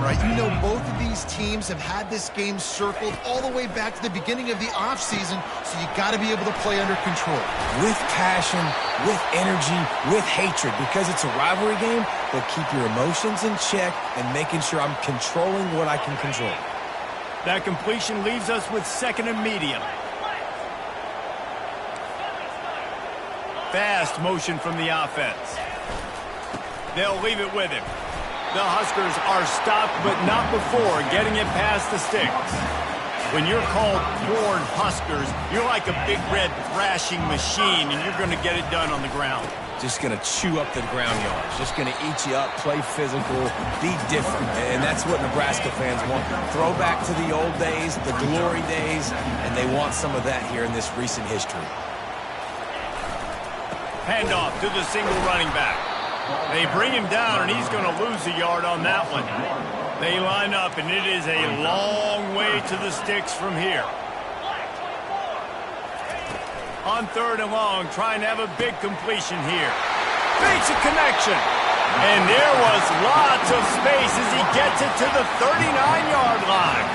right? You know both of these teams have had this game circled all the way back to the beginning of the offseason, so you got to be able to play under control. With passion, with energy, with hatred, because it's a rivalry game, but keep your emotions in check and making sure I'm controlling what I can control. That completion leaves us with 2nd and medium. Fast motion from the offense. They'll leave it with him. The Huskers are stopped, but not before getting it past the sticks. When you're called born Huskers, you're like a big red thrashing machine, and you're going to get it done on the ground. Just going to chew up the ground yards. Just going to eat you up, play physical, be different. And that's what Nebraska fans want. Throw back to the old days, the glory days, and they want some of that here in this recent history. Handoff to the single running back. They bring him down, and he's going to lose a yard on that one. They line up, and it is a long way to the sticks from here. On 3rd and long, trying to have a big completion here. Makes a connection. And there was lots of space as he gets it to the 39-yard line.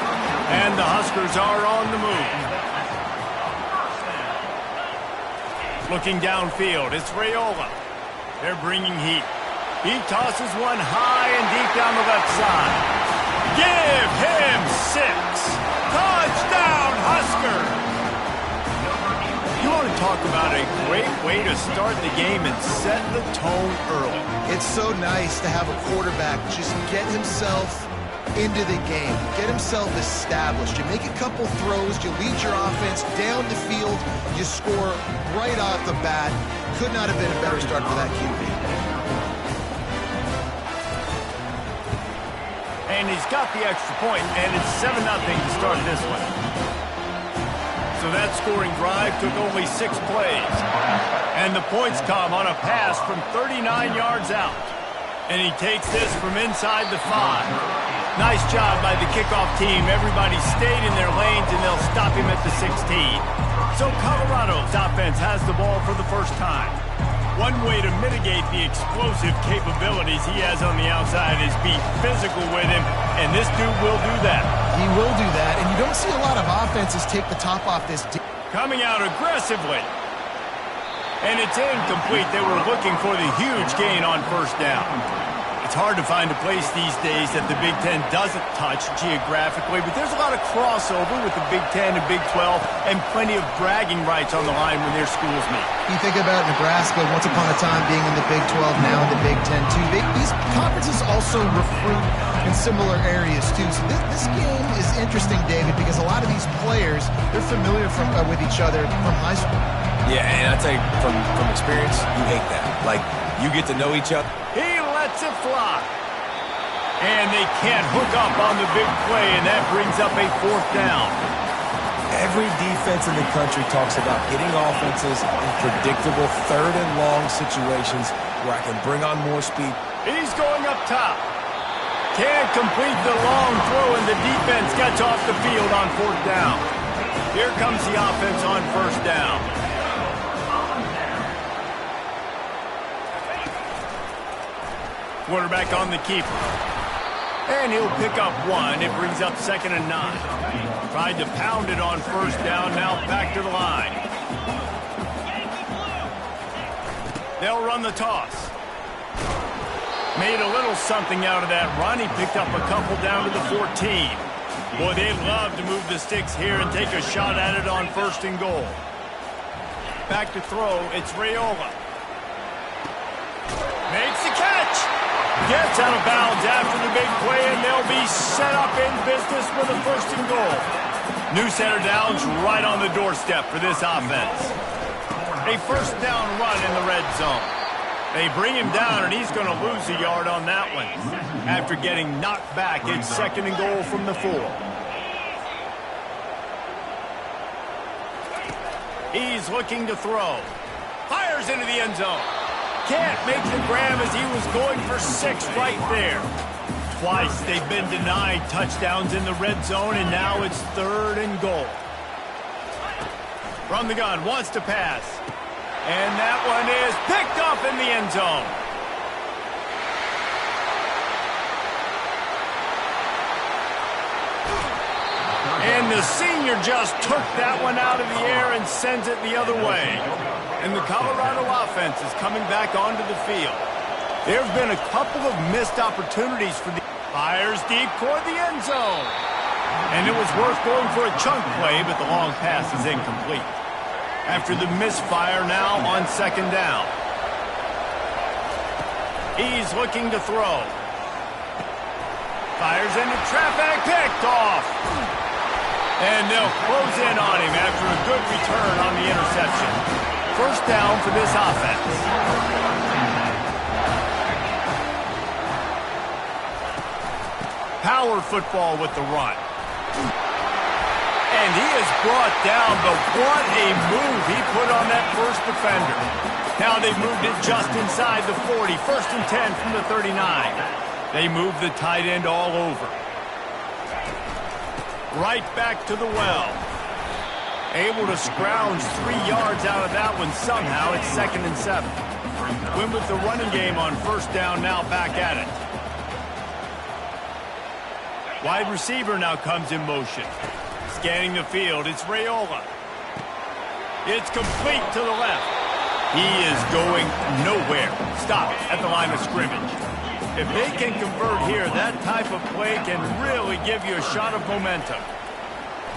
And the Huskers are on the move. Looking downfield, it's Raiola. They're bringing heat. He tosses one high and deep down the left side. Give him 6. Touchdown, Husker! You want to talk about a great way to start the game and set the tone early. It's so nice to have a quarterback just get himself into the game, get himself established. You make a couple throws, you lead your offense down the field, you score right off the bat. Could not have been a better start for that QB. And he's got the extra point, and it's 7-0 to start this one. So that scoring drive took only 6 plays. And the points come on a pass from 39 yards out. And he takes this from inside the 5. Nice job by the kickoff team. Everybody stayed in their lanes, and they'll stop him at the 16. So Colorado's offense has the ball for the first time. One way to mitigate the explosive capabilities he has on the outside is be physical with him, and this dude will do that. He will do that, and you don't see a lot of offenses take the top off this. Coming out aggressively. And it's incomplete. They were looking for the huge gain on 1st down. It's hard to find a place these days that the Big Ten doesn't touch geographically, but there's a lot of crossover with the Big Ten and Big 12 and plenty of bragging rights on the line when their schools meet. You think about Nebraska once upon a time being in the Big 12, now in the Big Ten too. These conferences also recruit in similar areas too. So this game is interesting, David, because a lot of these players, they're familiar with each other from high school. Yeah, and I tell you, from experience, you hate that. Like, you get to know each other. He lets it fly. And they can't hook up on the big play, and that brings up a 4th down. Every defense in the country talks about getting offenses in predictable 3rd and long situations where I can bring on more speed. He's going up top. Can't complete the long throw, and the defense gets off the field on 4th down. Here comes the offense on 1st down. Quarterback on the keeper. And he'll pick up 1. It brings up 2nd and 9. Tried to pound it on 1st down, now back to the line. They'll run the toss. Made a little something out of that run. He picked up a couple down to the 14. Boy, they'd love to move the sticks here and take a shot at it on 1st and goal. Back to throw, it's Raiola. Makes the catch. Gets out of bounds after the big play, and they'll be set up in business with a 1st and goal. New center downs right on the doorstep for this offense. A 1st down run in the red zone. They bring him down, and he's going to lose a yard on that one. After getting knocked back, it's 2nd and goal from the 4. He's looking to throw. Fires into the end zone. Can't make the grab as he was going for 6 right there. Twice they've been denied touchdowns in the red zone, and now it's 3rd and goal. From the gun, wants to pass. And that one is picked up in the end zone. the senior just took that one out of the air and sends it the other way. And the Colorado offense is coming back onto the field. There have been a couple of missed opportunities for the... Fires deep toward the end zone. And it was worth going for a chunk play, but the long pass is incomplete. After the misfire now on second down. He's looking to throw. Fires into traffic, picked off. And they'll close in on him after a good return on the interception. First down for this offense. Power football with the run. And he is brought down, but what a move he put on that first defender. Now they've moved it just inside the 40. First and 10 from the 39. They move the tight end all over. Right back to the well. Able to scrounge 3 yards out of that one somehow. It's 2nd and 7. Win with the running game on first down, now back at it. Wide receiver now comes in motion. Scanning the field, it's Raiola. It's complete to the left. He is going nowhere. Stop at the line of scrimmage. If they can convert here, that type of play can really give you a shot of momentum.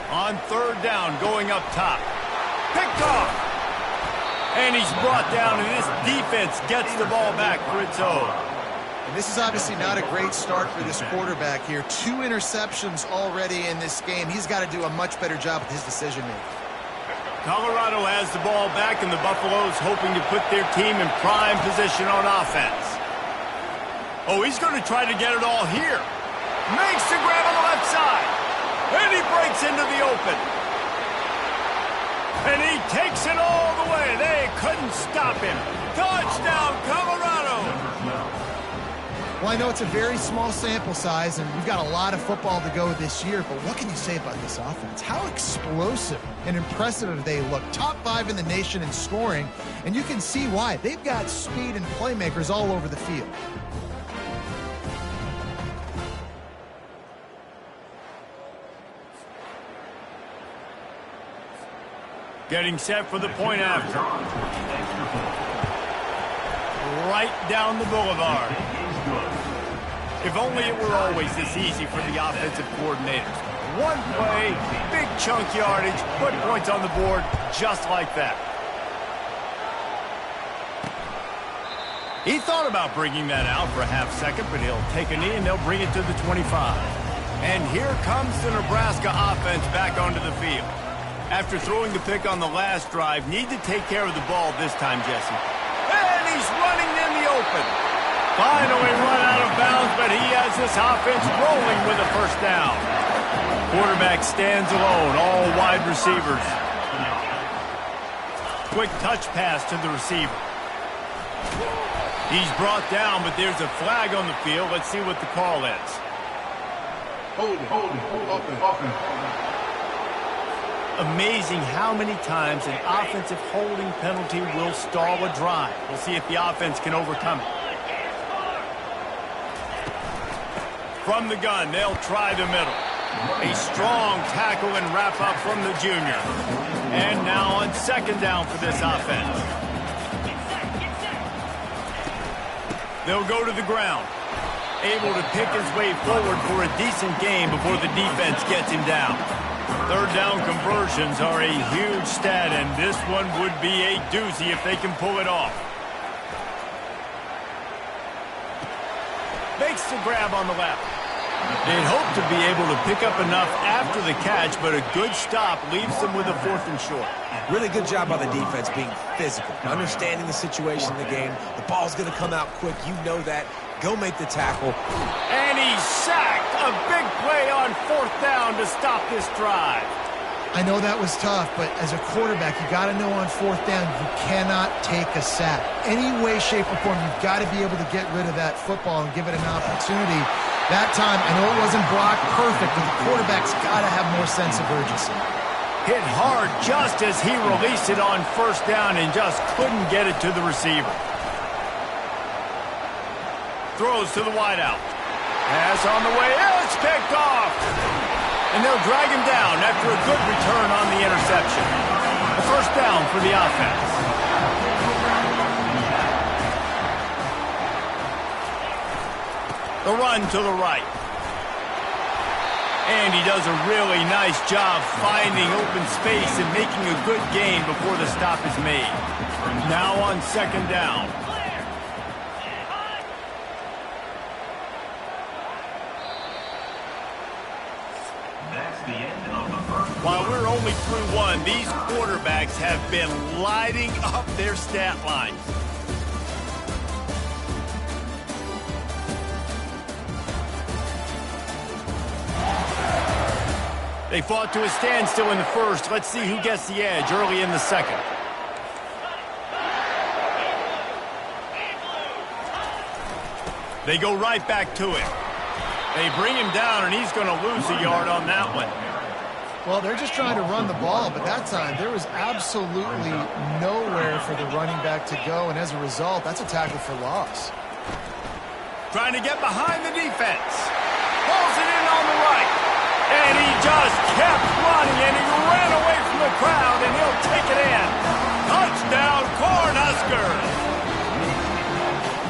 On third down, going up top. Picked off. And he's brought down, and this defense gets the ball back for its own. And this is obviously not a great start for this quarterback here. 2 interceptions already in this game. He's got to do a much better job with his decision-making. Colorado has the ball back, and the Buffaloes hoping to put their team in prime position on offense. Oh, he's going to try to get it all here. Makes the grab on the left side. And he breaks into the open. And he takes it all the way. They couldn't stop him. Touchdown, Colorado. Well, I know it's a very small sample size, and we've got a lot of football to go this year, but what can you say about this offense? How explosive and impressive they look. Top 5 in the nation in scoring, and you can see why. They've got speed and playmakers all over the field. Getting set for the point after. Right down the boulevard. If only it were always this easy for the offensive coordinators. One play, big chunk yardage, put points on the board just like that. He thought about bringing that out for a half second, but he'll take a knee and they'll bring it to the 25. And here comes the Nebraska offense back onto the field. After throwing the pick on the last drive, need to take care of the ball this time, Jesse. And he's running in the open. Finally run out of bounds, but he has this offense rolling with a first down. Quarterback stands alone, all wide receivers. Quick touch pass to the receiver. He's brought down, but there's a flag on the field. Let's see what the call is. Hold it. Amazing how many times an offensive holding penalty will stall a drive. We'll see if the offense can overcome it. From the gun, they'll try the middle. A strong tackle and wrap up from the junior. And now on second down for this offense. They'll go to the ground. Able to pick his way forward for a decent game before the defense gets him down. Third down conversions are a huge stat, and this one would be a doozy if they can pull it off. Makes the grab on the left. They'd hope to be able to pick up enough after the catch, but a good stop leaves them with a 4th and short. Really good job by the defense being physical, understanding the situation in the game. The ball's going to come out quick. You know that. Go make the tackle. And he's sacked. A big play on 4th down to stop this drive. I know that was tough, but as a quarterback, you got to know on 4th down, you cannot take a sack. Any way, shape, or form, you've got to be able to get rid of that football and give it an opportunity. That time, I know it wasn't blocked perfect, but the quarterback's got to have more sense of urgency. Hit hard just as he released it on 1st down and just couldn't get it to the receiver. Throws to the wideout. Pass on the way. It's picked off. And they'll drag him down after a good return on the interception. A first down for the offense. The run to the right. And he does a really nice job finding open space and making a good gain before the stop is made. Now on second down. While we're only through one, these quarterbacks have been lighting up their stat lines. They fought to a standstill in the first. Let's see who gets the edge early in the second. They go right back to him. They bring him down, and he's going to lose a yard on that one. Well, they're just trying to run the ball, but that time there was absolutely nowhere for the running back to go, and as a result, that's a tackle for loss. Trying to get behind the defense. Pulls it in on the right. And he just kept running, and he ran away from the crowd, and he'll take it in. Touchdown, Cornhuskers!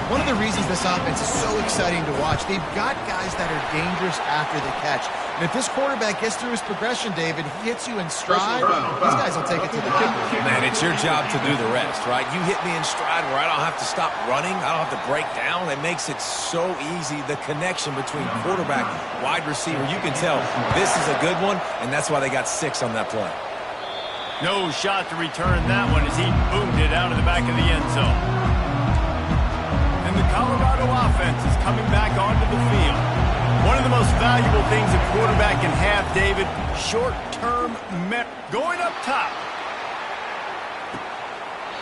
One of the reasons this offense is so exciting to watch, they've got guys that are dangerous after the catch. And if this quarterback gets through his progression, David, he hits you in stride, these guys will take it to the kicker. Man, it's your job to do the rest, right? You hit me in stride where I don't have to stop running. I don't have to break down. It makes it so easy. The connection between quarterback, wide receiver, you can tell this is a good one, and that's why they got 6 on that play. No shot to return that one as he boomed it out of the back of the end zone. And the Colorado offense is coming back onto the field. One of the most valuable things a quarterback can have, David, short-term going up top.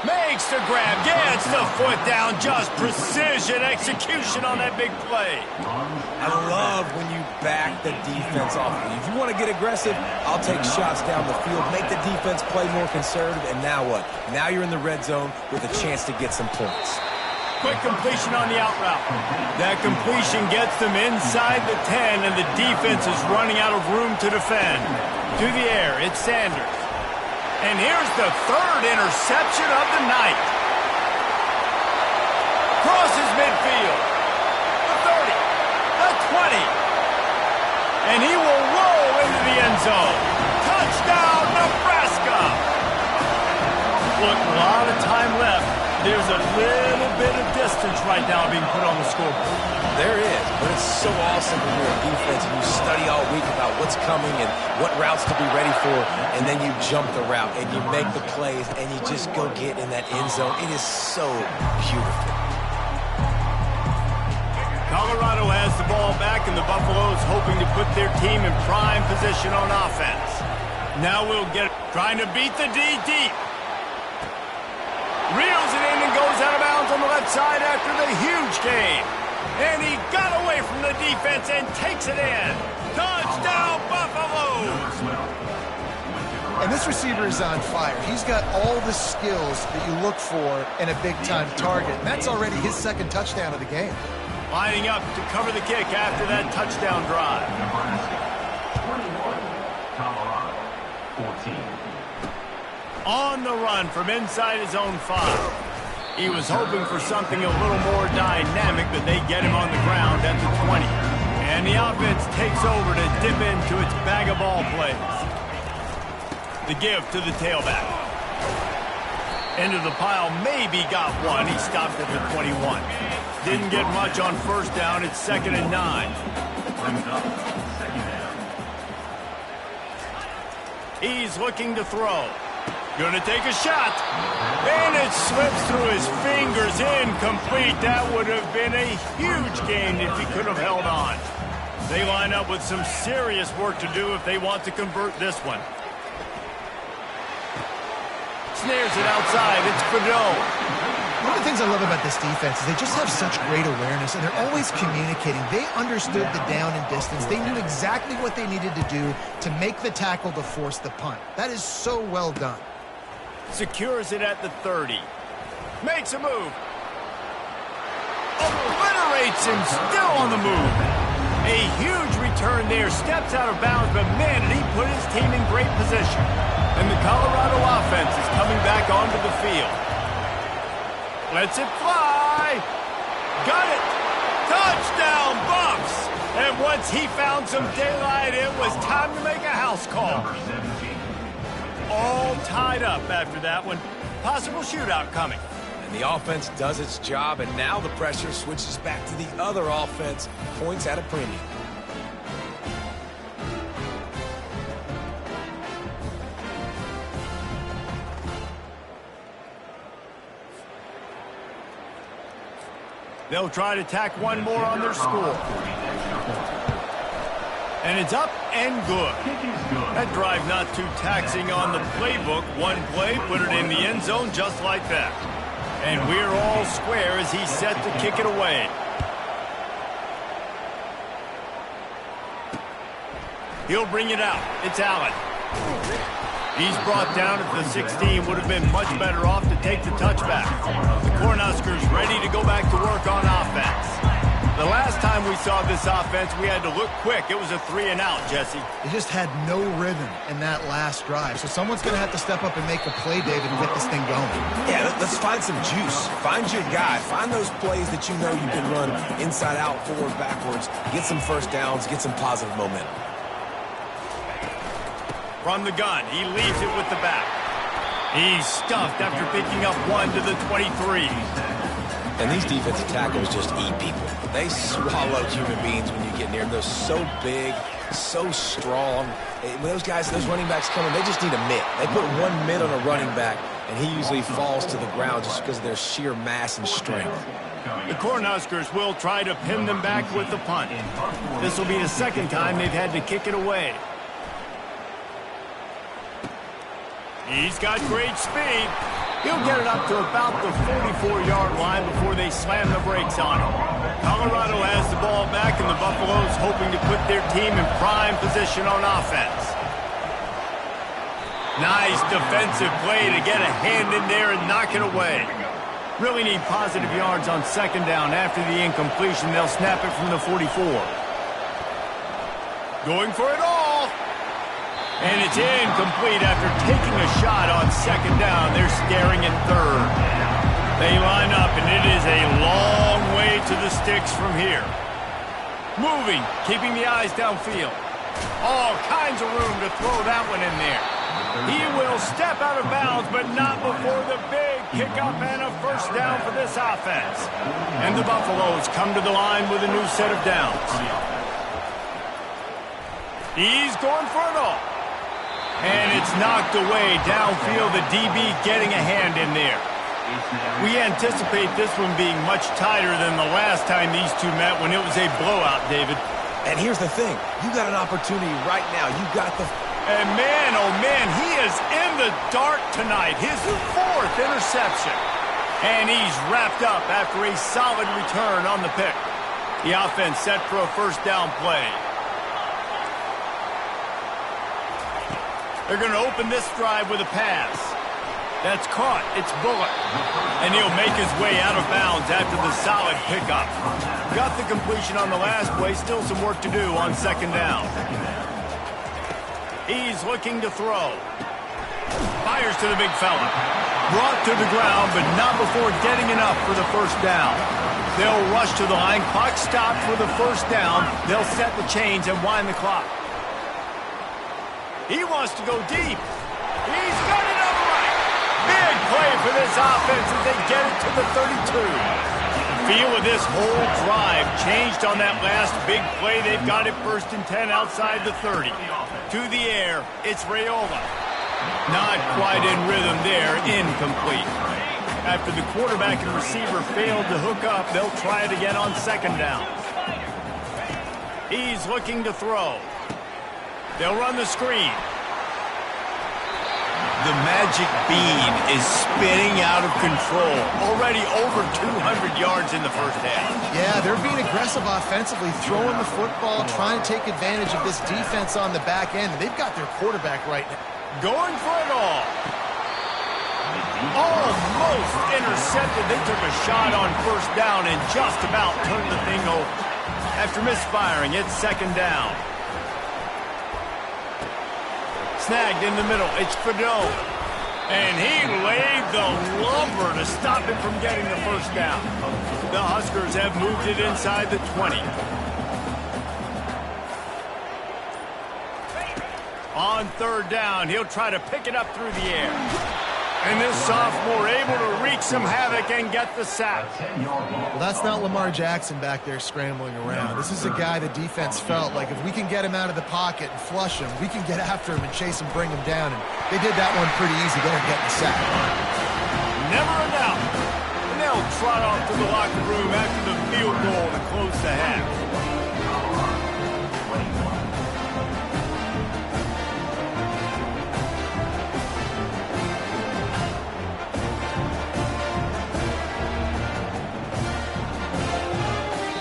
Makes the grab, gets the foot down, just precision execution on that big play. I love when you back the defense off. If you want to get aggressive, I'll take shots down the field, make the defense play more conservative, and now what? Now you're in the red zone with a chance to get some points. Quick completion on the out route. That completion gets them inside the 10, and the defense is running out of room to defend. To the air, it's Sanders. And here's the third interception of the night. Crosses midfield. The 30, the 20. And he will roll into the end zone. Touchdown, Nebraska! Look, a lot of time left. There's a little bit of distance right now being put on the scoreboard. There is, but it's so awesome when you're a defense and you study all week about what's coming and what routes to be ready for, and then you jump the route and you make the plays and you just go get in that end zone. It is so beautiful. Colorado has the ball back, and the Buffaloes hoping to put their team in prime position on offense. Now we'll get trying to beat the D deep. Reels it in and goes out of bounds on the left side after the huge gain. And he got away from the defense and takes it in. Touchdown, Buffaloes! And this receiver is on fire. He's got all the skills that you look for in a big-time target. And that's already his second touchdown of the game. Lining up to cover the kick after that touchdown drive. Colorado, 14. On the run from inside his own 5. He was hoping for something a little more dynamic, but they get him on the ground at the 20. And the offense takes over to dip into its bag of ball plays. The give to the tailback. Into the pile, maybe got one. He stopped at the 21. Didn't get much on first down. It's 2nd and 9. He's looking to throw. Gonna take a shot. And it slips through his fingers. Incomplete. That would have been a huge gain if he could have held on. They line up with some serious work to do if they want to convert this one. Snares it outside. It's Godot. One of the things I love about this defense is they just have such great awareness, and they're always communicating. They understood the down and distance. They knew exactly what they needed to do to make the tackle to force the punt. That is so well done. Secures it at the 30. Makes a move. Obliterates him, still on the move. A huge return there, steps out of bounds, but man, did he put his team in great position. And the Colorado offense is coming back onto the field. Lets it fly. Got it. Touchdown, Buffs. And once he found some daylight, it was time to make a house call. All tied up after that one. Possible shootout coming. And the offense does its job, and now the pressure switches back to the other offense. Points at a premium. They'll try to tack one more on their score. And it's up and good. That drive not too taxing on the playbook. One play, put it in the end zone just like that. And we're all square as he's set to kick it away. He'll bring it out. It's Allen. He's brought down at the 16. Would have been much better off to take the touchback. The Cornhuskers ready to go back to work on offense. The last time we saw this offense, we had to look quick. It was a 3-and-out, Jesse. They just had no rhythm in that last drive. So someone's going to have to step up and make a play, David, and get this thing going. Yeah, let's find some juice. Find your guy. Find those plays that you know you can run inside out, forward, backwards. Get some first downs. Get some positive momentum. From the gun, he leaves it with the back. He's stuffed after picking up one to the 23. And these defensive tackles just eat people. They swallow human beings when you get near them. They're so big, so strong. When those guys, those running backs come in, they just need a mitt. They put one mitt on a running back, and he usually falls to the ground just because of their sheer mass and strength. The Cornhuskers will try to pin them back with the punt. This will be the second time they've had to kick it away. He's got great speed. He'll get it up to about the 44-yard line before they slam the brakes on him. Colorado has the ball back, and the Buffaloes hoping to put their team in prime position on offense. Nice defensive play to get a hand in there and knock it away. Really need positive yards on second down. After the incompletion, they'll snap it from the 44. Going for it all. And it's incomplete after taking a shot on second down. They're staring in third. They line up, and it is a long way to the sticks from here. Moving, keeping the eyes downfield. All kinds of room to throw that one in there. He will step out of bounds, but not before the big pickup and a first down for this offense. And the Buffaloes come to the line with a new set of downs. He's going for it all. And it's knocked away downfield, the DB getting a hand in there. We anticipate this one being much tighter than the last time these two met when it was a blowout, David. And here's the thing. You got an opportunity right now. You got the... And man, oh man, he is in the dark tonight. His fourth interception. And he's wrapped up after a solid return on the pick. The offense set for a first down play. They're going to open this drive with a pass. That's caught. It's Bullock. And he'll make his way out of bounds after the solid pickup. Got the completion on the last play. Still some work to do on second down. He's looking to throw. Fires to the big fella. Brought to the ground, but not before getting enough for the first down. They'll rush to the line. Clock stopped for the first down. They'll set the chains and wind the clock. He wants to go deep. He's got it outright. Big play for this offense as they get it to the 32. The feel of this whole drive changed on that last big play. They've got it first and 10 outside the 30. To the air, it's Raiola. Not quite in rhythm there, incomplete. After the quarterback and receiver failed to hook up, they'll try it again on second down. He's looking to throw. They'll run the screen. The magic bean is spinning out of control. Already over 200 yards in the first half. Yeah, they're being aggressive offensively, throwing the football, trying to take advantage of this defense on the back end. They've got their quarterback right now. Going for it all. Almost intercepted. They took a shot on first down and just about turned the thing over. After After misfiring, it's second down. Snagged in the middle. It's Fedot. And he laid the lumber to stop him from getting the first down. The Huskers have moved it inside the 20. On third down, he'll try to pick it up through the air. And this sophomore able to wreak some havoc and get the sack. Well, that's not Lamar Jackson back there scrambling around. This is a guy the defense felt like if we can get him out of the pocket and flush him, we can get after him and chase him, bring him down. And they did that one pretty easy there, getting the sack. Never a doubt. And they'll trot off to the locker room after the field goal to close the half.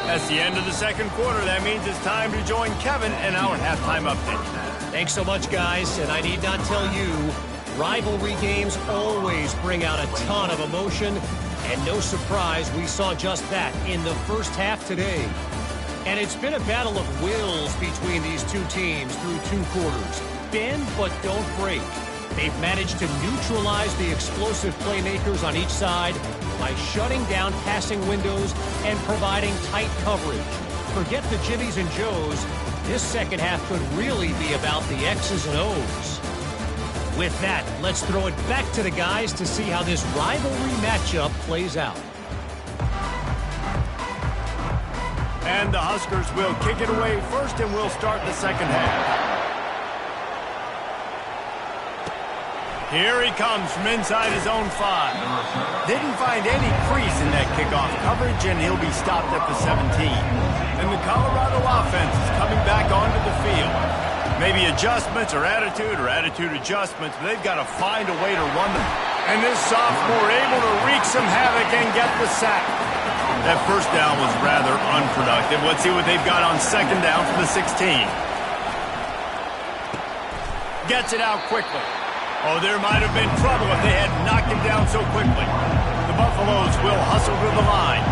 That's the end of the second quarter. That means it's time to join Kevin in our halftime update. Thanks so much, guys. And I need not tell you, rivalry games always bring out a ton of emotion. And no surprise, we saw just that in the first half today. And it's been a battle of wills between these two teams through two quarters. Bend but don't break. They've managed to neutralize the explosive playmakers on each side by shutting down passing windows and providing tight coverage. Forget the Jimmies and Joes. This second half could really be about the X's and O's. With that, let's throw it back to the guys to see how this rivalry matchup plays out. And the Huskers will kick it away first, and we'll start the second half. Here he comes from inside his own 5. Didn't find any crease in that kickoff coverage, and he'll be stopped at the 17. And the Colorado offense is coming back onto the field. Maybe adjustments or attitude adjustments, but they've got to find a way to run them. And this sophomore able to wreak some havoc and get the sack. That first down was rather unproductive. Let's see what they've got on second down from the 16. Gets it out quickly. Oh, there might have been trouble if they had knocked him down so quickly. The Buffaloes will hustle to the line.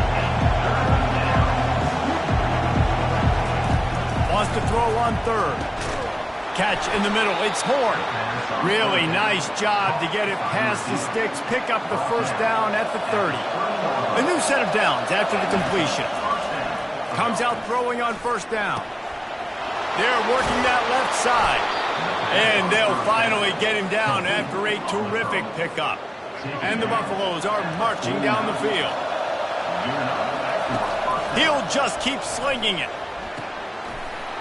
Wants to throw on third. Catch in the middle. It's Horn. Really nice job to get it past the sticks. Pick up the first down at the 30. A new set of downs after the completion. Comes out throwing on first down. They're working that left side. And they'll finally get him down after a terrific pickup. And the Buffaloes are marching down the field. He'll just keep slinging it.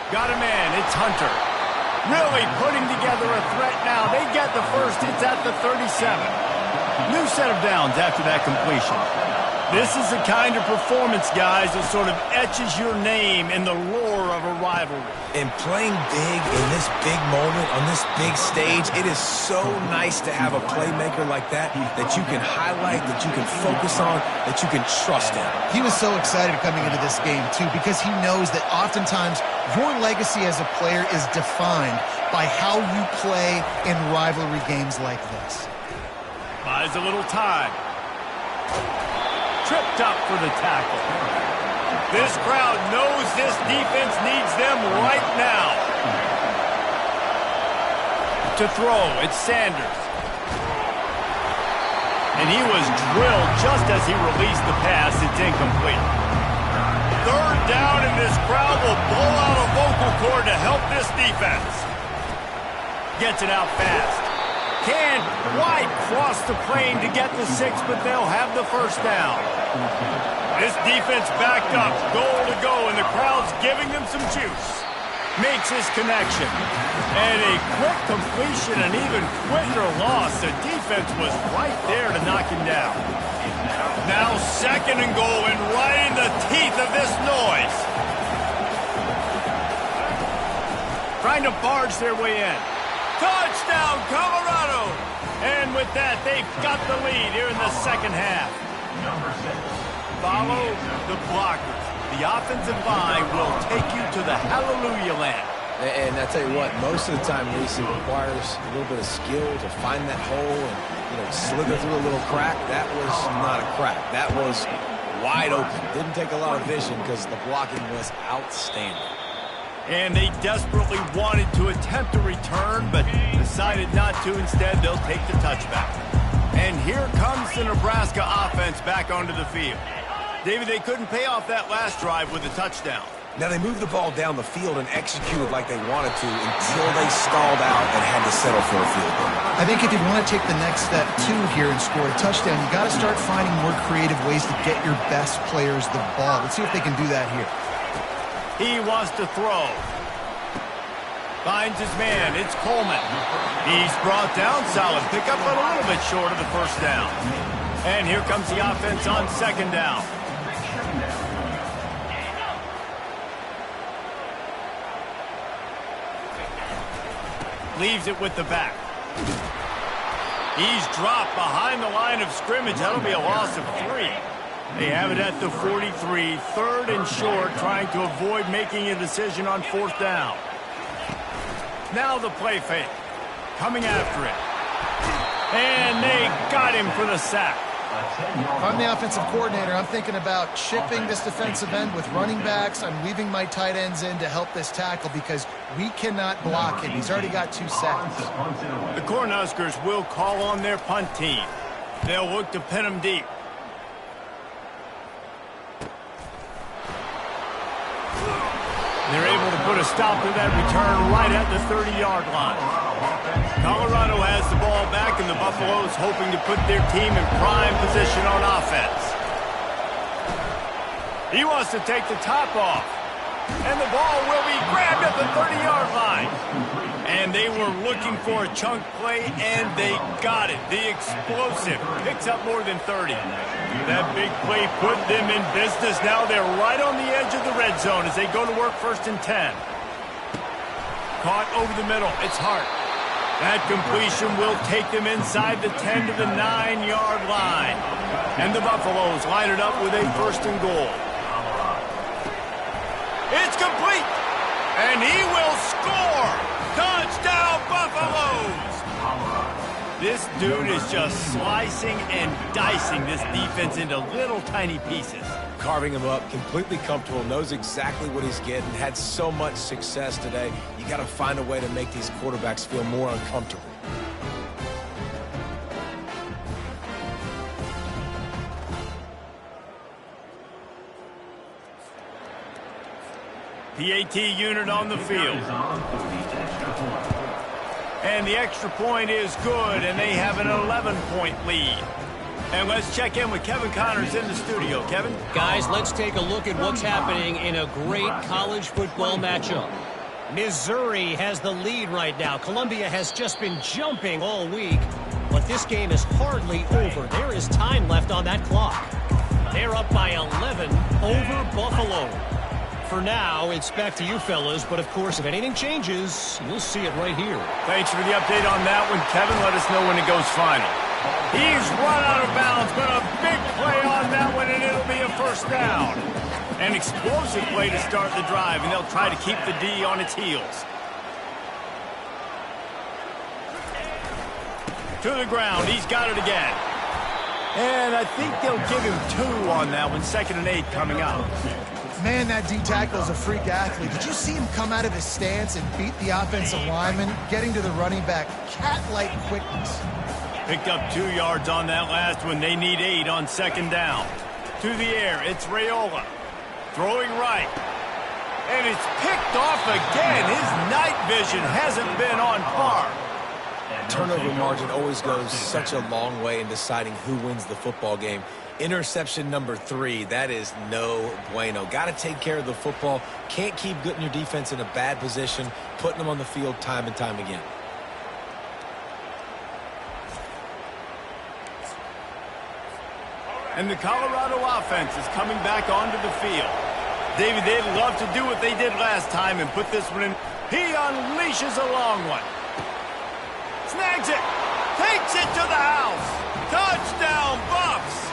Got a man. It's Hunter. Really putting together a threat now. They get the first. It's at the 37. New set of downs after that completion. This is the kind of performance, guys, that sort of etches your name in the lore of a rivalry. And playing big in this big moment, on this big stage, it is so nice to have a playmaker like that you can highlight, that you can focus on, that you can trust in. He was so excited coming into this game, too, because he knows that oftentimes your legacy as a player is defined by how you play in rivalry games like this. Buys a little time. Tripped up for the tackle. This crowd knows this defense needs them right now. To throw, it's Sanders. And he was drilled just as he released the pass. It's incomplete. Third down, and this crowd will blow out a vocal cord to help this defense. Gets it out fast. Can't quite cross the plane to get the 6, but they'll have the first down. This defense backed up, goal to go, and the crowd's giving them some juice. Makes his connection. And a quick completion, and even quicker loss. The defense was right there to knock him down. Now second and goal, and right in the teeth of this noise. Trying to barge their way in. Touchdown, Colorado! And with that, they've got the lead here in the second half. Follow the blockers. The offensive line will take you to the hallelujah land. And I tell you what, most of the time, Reese, it requires a little bit of skill to find that hole and slither through a little crack. That was not a crack. That was wide open. Didn't take a lot of vision because the blocking was outstanding. And they desperately wanted to attempt a return, but decided not to. Instead, they'll take the touchback. And here comes the Nebraska offense back onto the field. David, they couldn't pay off that last drive with a touchdown. Now, they moved the ball down the field and executed like they wanted to until they stalled out and had to settle for a field goal. I think if you want to take the next step, too, here and score a touchdown, you got to start finding more creative ways to get your best players the ball. Let's see if they can do that here. He wants to throw. Finds his man. It's Coleman. He's brought down. Solid pickup, but a little bit short of the first down. And here comes the offense on second down. Leaves it with the back. He's dropped behind the line of scrimmage. That'll be a loss of 3. They have it at the 43, third and short, trying to avoid making a decision on fourth down. Now the play fake. Coming after it. And they got him for the sack. If I'm the offensive coordinator, I'm thinking about chipping this defensive end with running backs. I'm leaving my tight ends in to help this tackle because we cannot block him. He's already got 2 sacks. The Cornhuskers will call on their punt team. They'll look to pin him deep. They're able to put a stop to that return right at the 30-yard line. Colorado has the ball back, and the Buffaloes hoping to put their team in prime position on offense. He wants to take the top off. And the ball will be grabbed at the 30-yard line. And they were looking for a chunk play, and they got it. The explosive picks up more than 30. That big play put them in business. Now they're right on the edge of the red zone as they go to work first and 10. Caught over the middle. It's Hart. That completion will take them inside the 10 to the 9-yard line. And the Buffaloes line it up with a first and goal. It's complete. And he will score. Touchdown, Buffaloes. This dude is just slicing and dicing this defense into little tiny pieces. Carving him up, completely comfortable, knows exactly what he's getting, had so much success today. You got to find a way to make these quarterbacks feel more uncomfortable. PAT unit on the field. And the extra point is good, and they have an 11-point lead. And let's check in with Kevin Connors in the studio. Kevin? Guys, let's take a look at what's happening in a great college football matchup. Missouri has the lead right now. Columbia has just been jumping all week, but this game is hardly over. There is time left on that clock. They're up by 11 over Buffalo. For now, it's back to you fellas, but of course, if anything changes, you'll see it right here. Thanks for the update on that one, Kevin. Let us know when it goes final. He's run out of bounds, but a big play on that one, and it'll be a first down. An explosive play to start the drive, and they'll try to keep the D on its heels. To the ground, he's got it again. And I think they'll give him 2 on that one, 2nd and 8 coming up. Man, that D tackle is a freak athlete. Did you see him come out of his stance and beat the offensive lineman, getting to the running back? Cat-like quickness. Picked up 2 yards on that last one. They need 8 on 2nd down. To the air, it's Raiola. Throwing right. And it's picked off again. His night vision hasn't been on par. Turnover margin always goes such a long way in deciding who wins the football game. Interception number 3, that is no bueno. Got to take care of the football. Can't keep getting your defense in a bad position, putting them on the field time and time again. And the Colorado offense is coming back onto the field. David, they'd love to do what they did last time and put this one in. He unleashes a long one. Snags it. Takes it to the house. Touchdown, Buffs!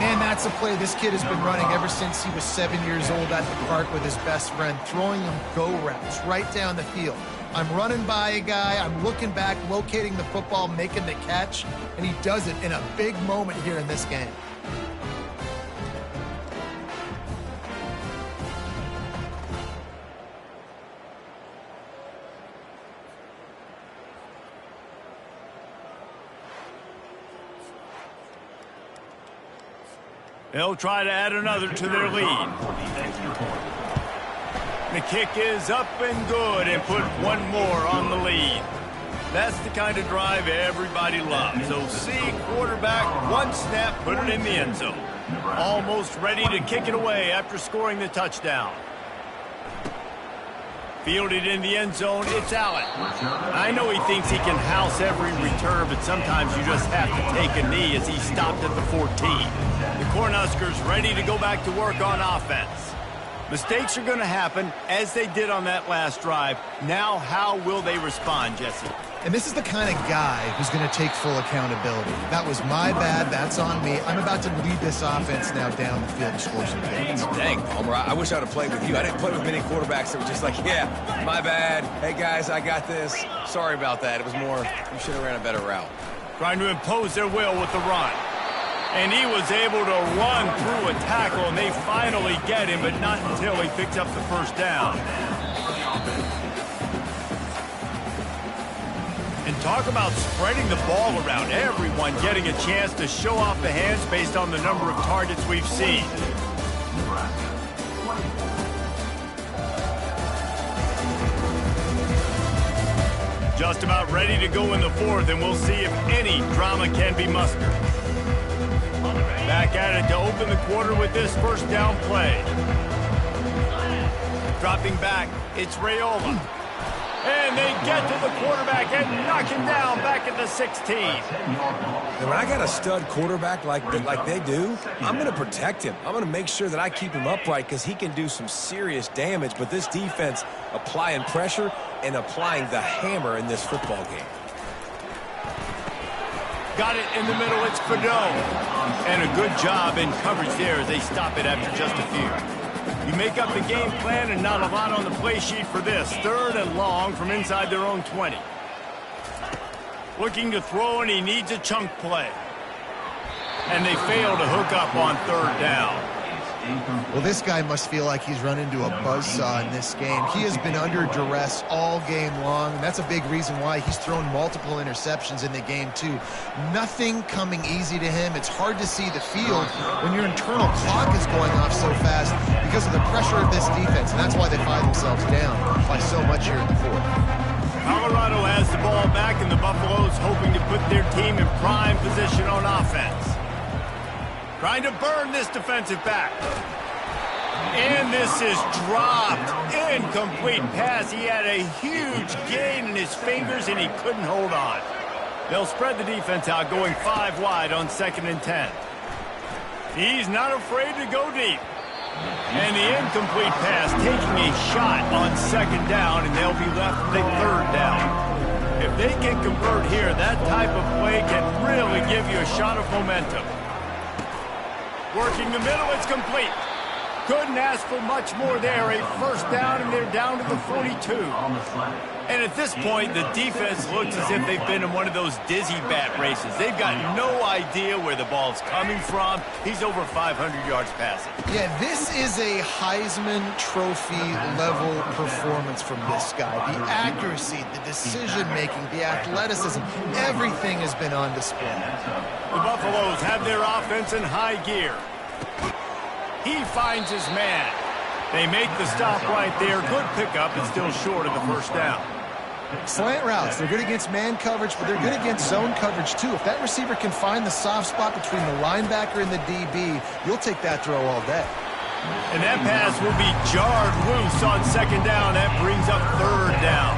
Man, that's a play this kid has been running ever since he was 7 years old at the park with his best friend, throwing him go routes right down the field. I'm running by a guy, I'm looking back, locating the football, making the catch, and he does it in a big moment here in this game. They'll try to add another to their lead. The kick is up and good and put one more on the lead. That's the kind of drive everybody loves. So see, quarterback, one snap, put it in the end zone. Almost ready to kick it away after scoring the touchdown. Fielded in the end zone, it's Allen. I know he thinks he can house every return, but sometimes you just have to take a knee as he stopped at the 14. The Cornhuskers ready to go back to work on offense. Mistakes are going to happen, as they did on that last drive. Now, how will they respond, Jesse? And this is the kind of guy who's going to take full accountability. That was my bad. That's on me. I'm about to lead this offense now down the field to score some points. Dang, Homer, I wish I would have played with you. I didn't play with many quarterbacks that were just like, yeah, my bad. Hey, guys, I got this. Sorry about that. It was more, you should have ran a better route. Trying to impose their will with the run. And he was able to run through a tackle, and they finally get him, but not until he picks up the first down. And talk about spreading the ball around. Everyone getting a chance to show off the hands based on the number of targets we've seen. Just about ready to go in the fourth, and we'll see if any drama can be mustered. Back at it to open the quarter with this first down play. Dropping back, it's Raiola. And they get to the quarterback and knock him down back at the 16. And when I got a stud quarterback like they do, I'm going to protect him. I'm going to make sure that I keep him upright because he can do some serious damage. But this defense applying pressure and applying the hammer in this football game. Got it in the middle, it's Fado. And a good job in coverage there as they stop it after just a few. You make up the game plan and not a lot on the play sheet for this. 3rd and long from inside their own 20. Looking to throw, and he needs a chunk play. And they fail to hook up on 3rd down. Well, this guy must feel like he's run into a buzzsaw in this game. He has been under duress all game long, and that's a big reason why he's thrown multiple interceptions in the game, too. Nothing coming easy to him. It's hard to see the field when your internal clock is going off so fast because of the pressure of this defense, and that's why they find themselves down by so much here in the fourth. Colorado has the ball back, and the Buffaloes hoping to put their team in prime position on offense. Trying to burn this defensive back. And this is dropped. Incomplete pass. He had a huge gain in his fingers, and he couldn't hold on. They'll spread the defense out, going 5 wide on 2nd and 10. He's not afraid to go deep. And the incomplete pass taking a shot on 2nd down, and they'll be left with a 3rd down. If they can convert here, that type of play can really give you a shot of momentum. Working the middle, it's complete. Couldn't ask for much more there. A 1st down, and they're down to the 42. And at this point, the defense looks as if they've been in one of those dizzy bat races. They've got no idea where the ball's coming from. He's over 500 yards passing. Yeah, this is a Heisman Trophy level performance from this guy. The accuracy, the decision-making, the athleticism, everything has been on display. The Buffaloes have their offense in high gear. He finds his man. They make the stop right there. Good pickup, and still short of the 1st down. Slant routes, they're good against man coverage, but they're good against zone coverage too. If that receiver can find the soft spot between the linebacker and the DB, you'll take that throw all day. And that pass will be jarred loose on 2nd down. That brings up 3rd down.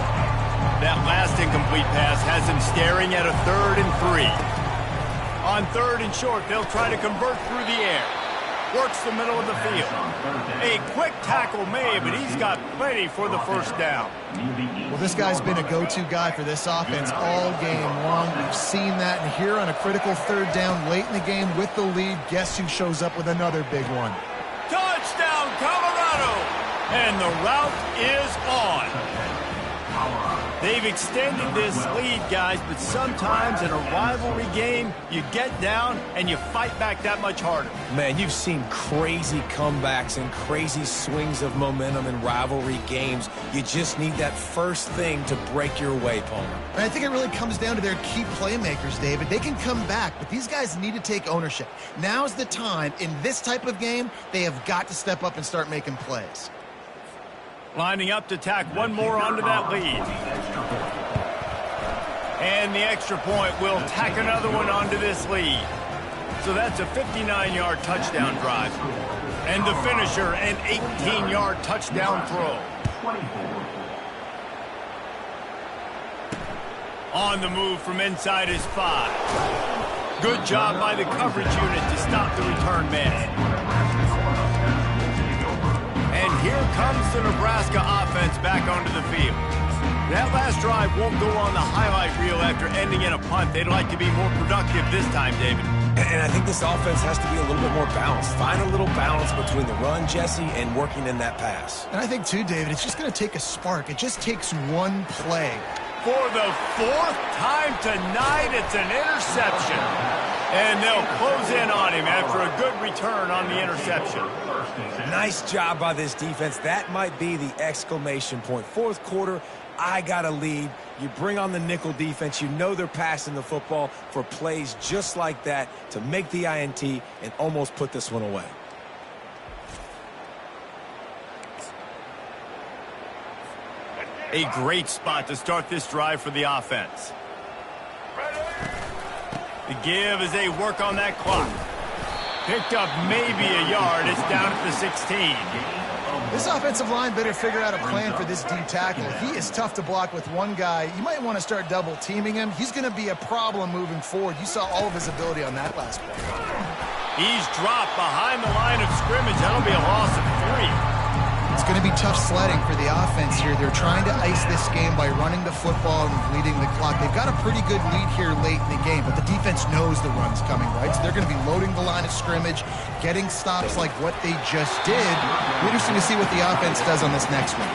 That last incomplete pass has him staring at a 3rd and 3. On 3rd and short, they'll try to convert through the air. Works the middle of the field. A quick tackle made, but he's got plenty for the 1st down. Well, this guy's been a go-to guy for this offense all game long. We've seen that, and here on a critical 3rd down late in the game with the lead, guess who shows up with another big one? Touchdown, Colorado! And the route is on. They've extended this lead, guys, but sometimes in a rivalry game, you get down and you fight back that much harder. Man, you've seen crazy comebacks and crazy swings of momentum in rivalry games. You just need that first thing to break your way, Palmer. And I think it really comes down to their key playmakers, David. They can come back, but these guys need to take ownership. Now's the time. In this type of game, they have got to step up and start making plays. Lining up to tack one more onto that lead. And the extra point will tack another one onto this lead. So that's a 59-yard touchdown drive. And the finisher, an 18-yard touchdown throw. On the move from inside his 5. Good job by the coverage unit to stop the return man. And here comes the Nebraska offense back onto the field. That last drive won't go on the highlight reel after ending in a punt. They'd like to be more productive this time, David. And I think this offense has to be a little bit more balanced. Find a little balance between the run, Jesse, and working in that pass. And I think, too, David, it's just going to take a spark. It just takes one play. For the 4th time tonight, it's an interception. And they'll close in on him after a good return on the interception. Nice job by this defense. That might be the exclamation point. 4th quarter, I got a lead. You bring on the nickel defense. You know they're passing the football for plays just like that to make the INT and almost put this one away. A great spot to start this drive for the offense. The give as they work on that clock. Picked up maybe a yard. It's down at the 16. This offensive line better figure out a plan for this D tackle. He is tough to block with one guy. You might want to start double teaming him. He's going to be a problem moving forward. You saw all of his ability on that last play. He's dropped behind the line of scrimmage. That'll be a loss of 3. It's going to be tough sledding for the offense here. They're trying to ice this game by running the football and bleeding the clock. They've got a pretty good lead here late in the game, but the defense knows the run's coming, right? So they're going to be loading the line of scrimmage, getting stops like what they just did. Interesting to see what the offense does on this next one.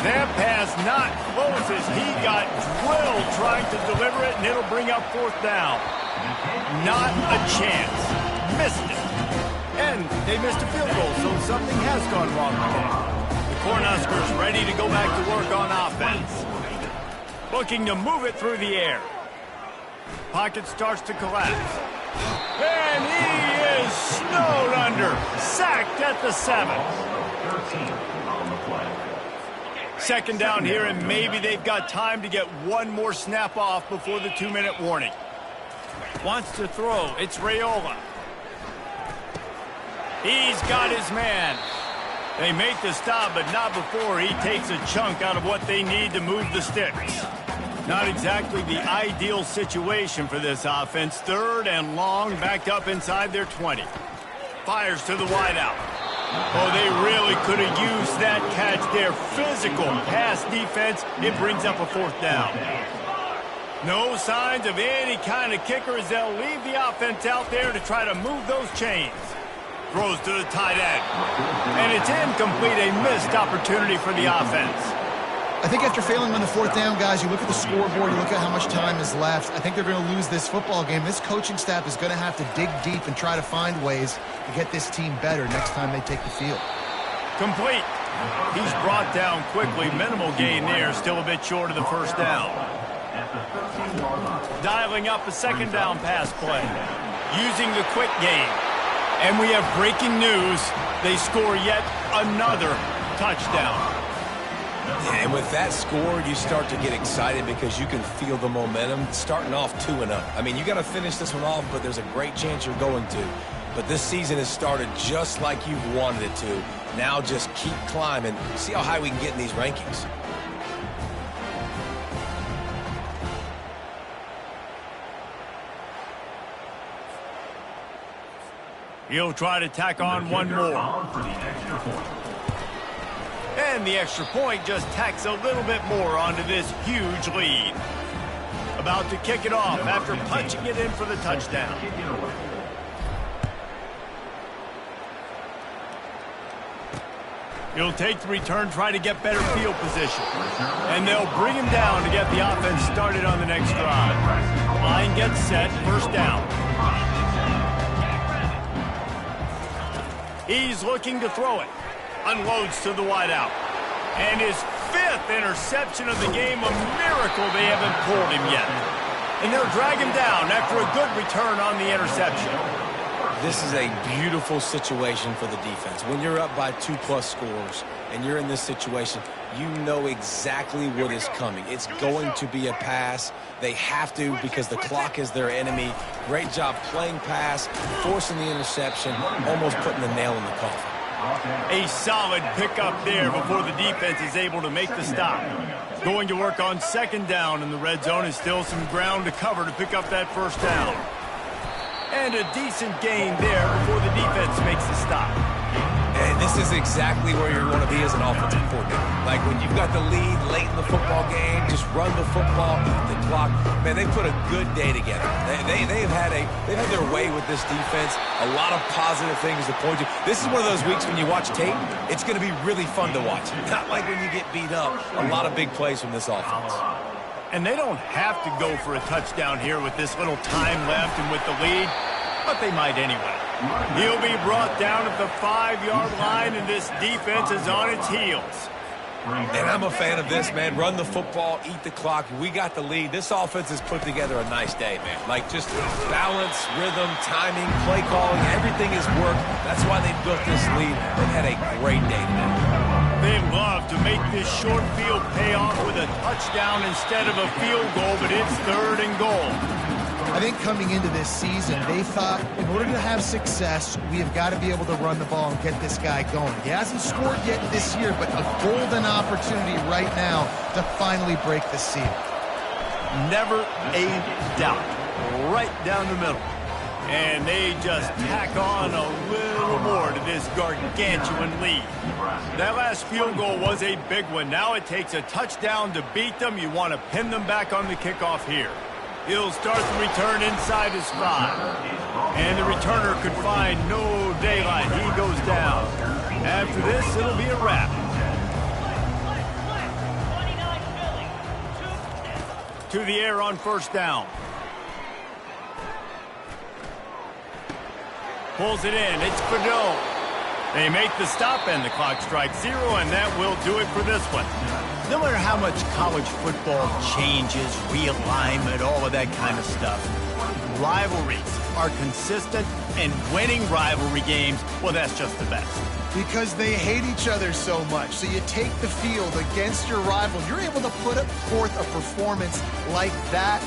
That pass not close as he got drilled trying to deliver it, and it'll bring up 4th down. Not a chance. Missed it. And they missed a field goal, so something has gone wrong today. The Cornhuskers ready to go back to work on offense. Looking to move it through the air. Pocket starts to collapse. And he is snowed under. Sacked at the 7. 2nd down here, and maybe they've got time to get one more snap off before the 2-minute warning. Wants to throw. It's Raiola. He's got his man. They make the stop, but not before he takes a chunk out of what they need to move the sticks. Not exactly the ideal situation for this offense. 3rd and long, backed up inside their 20. Fires to the wideout. Oh, they really could have used that catch there. Physical pass defense. It brings up a 4th down. No signs of any kind of kicker as they'll leave the offense out there to try to move those chains. Throws to the tight end. And it's incomplete, a missed opportunity for the offense. I think after failing on the 4th down, guys, you look at the scoreboard, you look at how much time is left. I think they're going to lose this football game. This coaching staff is going to have to dig deep and try to find ways to get this team better next time they take the field. Complete. He's brought down quickly. Minimal gain there, still a bit short of the 1st down. Dialing up a 2nd down pass play. Using the quick game. And we have breaking news. They score yet another touchdown. And with that score, you start to get excited because you can feel the momentum starting off 2-0. I mean, you got to finish this one off, but there's a great chance you're going to. But this season has started just like you've wanted it to. Now just keep climbing. See how high we can get in these rankings. He'll try to tack on one more. And the extra point just tacks a little bit more onto this huge lead. About to kick it off after punching it in for the touchdown. He'll take the return, try to get better field position. And they'll bring him down to get the offense started on the next drive. Line gets set, first down. He's looking to throw it. Unloads to the wideout. And his 5th interception of the game, a miracle they haven't pulled him yet. And they'll drag him down after a good return on the interception. This is a beautiful situation for the defense. When you're up by 2+ scores and you're in this situation, you know exactly what is coming. It's going to be a pass. They have to because the clock is their enemy. Great job playing pass, forcing the interception, almost putting the nail in the coffin. A solid pickup there before the defense is able to make the stop. Going to work on second down in the red zone is still some ground to cover to pick up that first down. And a decent gain there before the defense makes the stop. And this is exactly where you want to be as an offensive coordinator. Like when you've got the lead late in the football game, just run the football, eat the clock. Man, they put a good day together. They've had their way with this defense. A lot of positive things to point to. This is one of those weeks when you watch tape, it's going to be really fun to watch. Not like when you get beat up. A lot of big plays from this offense. And they don't have to go for a touchdown here with this little time left and with the lead, but they might anyway. He'll be brought down at the 5-yard line, and this defense is on its heels. And I'm a fan of this, man. Run the football, eat the clock. We got the lead. This offense has put together a nice day, man. Like just balance, rhythm, timing, play calling, everything has worked. That's why they built this lead. They've had a great day today. They love to make this short field pay off with a touchdown instead of a field goal, but it's 3rd and goal. I think coming into this season, they thought in order to have success, we have got to be able to run the ball and get this guy going. He hasn't scored yet this year, but a golden opportunity right now to finally break the seal. Never a doubt. Right down the middle. And they just tack on a little more to this gargantuan lead. That last field goal was a big one. Now it takes a touchdown to beat them. You want to pin them back on the kickoff here. He'll start the return inside his 5. And the returner could find no daylight. He goes down. After this, it'll be a wrap. To the air on first down. Pulls it in. It's Fadot. They make the stop, and the clock strikes 0, and that will do it for this one. No matter how much college football changes, realignment, all of that kind of stuff, rivalries are consistent, and winning rivalry games, well, that's just the best. Because they hate each other so much. So you take the field against your rival. You're able to put forth a performance like that.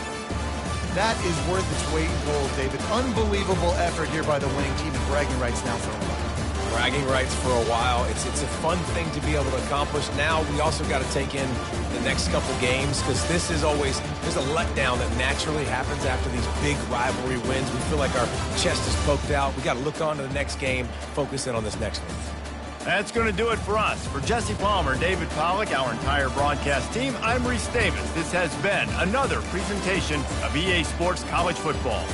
That is worth its weight in gold, David. Unbelievable effort here by the winning team, and bragging rights now for a while. Bragging rights for a while. It's a fun thing to be able to accomplish. Now we also got to take in the next couple games because this is always, there's a letdown that naturally happens after these big rivalry wins. We feel like our chest is poked out. We got to look on to the next game, focus in on this next one. That's going to do it for us. For Jesse Palmer, David Pollack, our entire broadcast team, I'm Reese Davis. This has been another presentation of EA Sports College Football.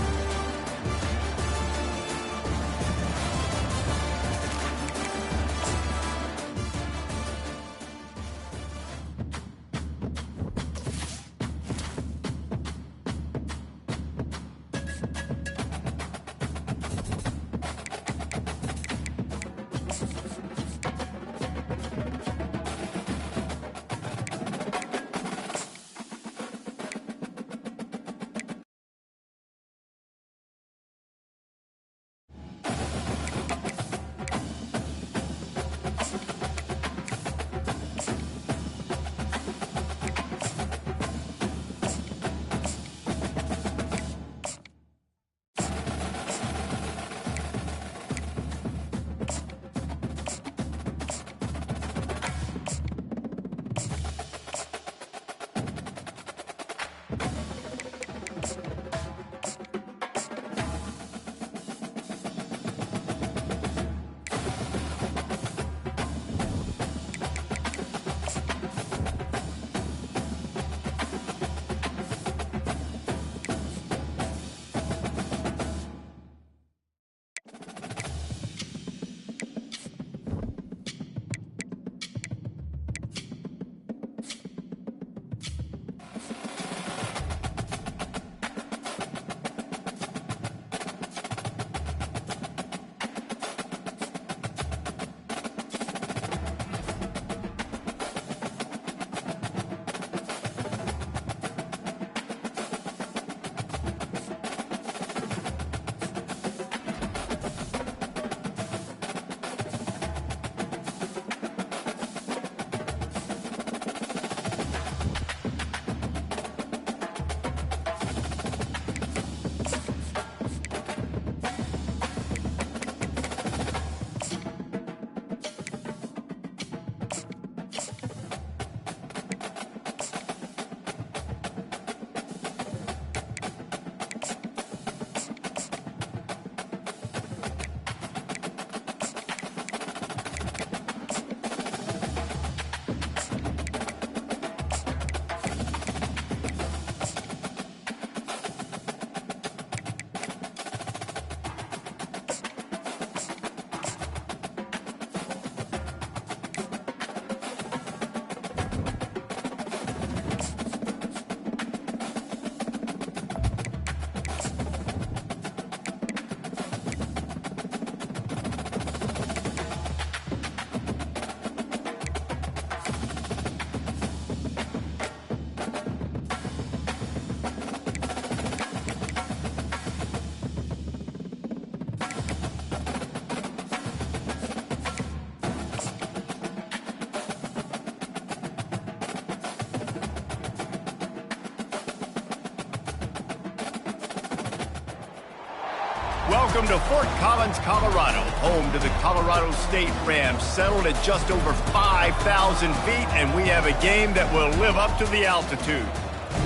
Welcome to Fort Collins, Colorado, home to the Colorado State Rams, settled at just over 5,000 feet, and we have a game that will live up to the altitude.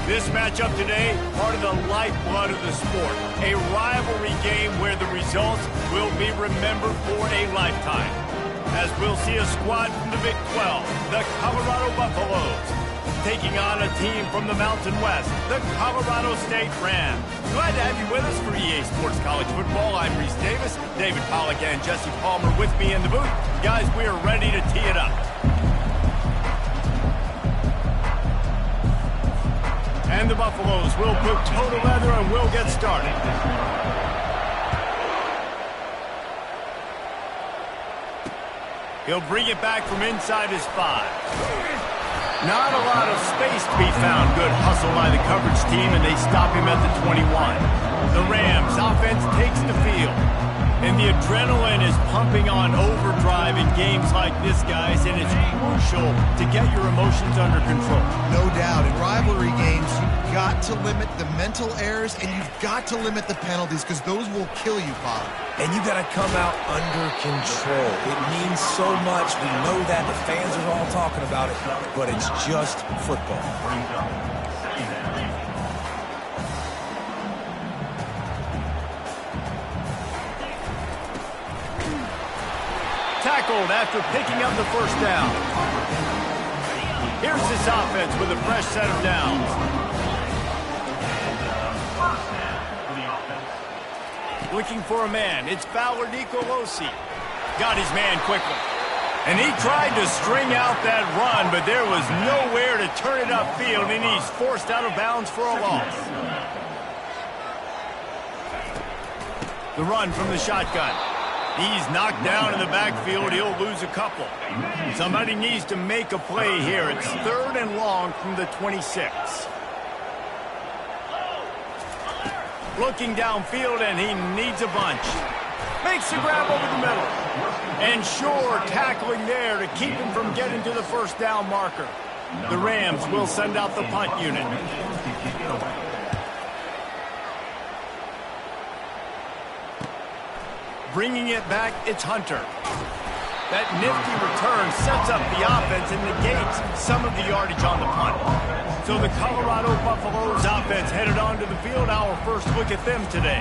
This matchup today, part of the lifeblood of the sport, a rivalry game where the results will be remembered for a lifetime. As we'll see a squad from the Big 12, the Colorado Buffaloes, taking on a team from the Mountain West, the Colorado State Rams. Glad to have you with us for EA Sports College Football. I'm Reese Davis, David Pollack and Jesse Palmer with me in the booth. Guys, we are ready to tee it up. And the Buffaloes will put toe to leather and we'll get started. He'll bring it back from inside his 5. Not a lot of space to be found. Good hustle by the coverage team, and they stop him at the 21. The Rams offense takes the field. And the adrenaline is pumping on overdrive in games like this, guys, and it's crucial to get your emotions under control. No doubt. In rivalry games, you've got to limit the mental errors, and you've got to limit the penalties, because those will kill you, Bob. And you got to come out under control. It means so much. We know that. The fans are all talking about it, but it's just football. Tackled after picking up the first down. Here's this offense with a fresh set of downs. Looking for a man. It's Fowler Nicolosi. Got his man quickly. And he tried to string out that run, but there was nowhere to turn it upfield, and he's forced out of bounds for a loss. The run from the shotgun. He's knocked down in the backfield. He'll lose a couple. Somebody needs to make a play here. It's 3rd and long from the 26. Looking downfield, and he needs a bunch. Makes the grab over the middle. And sure, tackling there to keep him from getting to the first down marker. The Rams will send out the punt unit. Bringing it back, it's Hunter. That nifty return sets up the offense and negates some of the yardage on the punt. So the Colorado Buffaloes offense headed onto the field. Our first look at them today.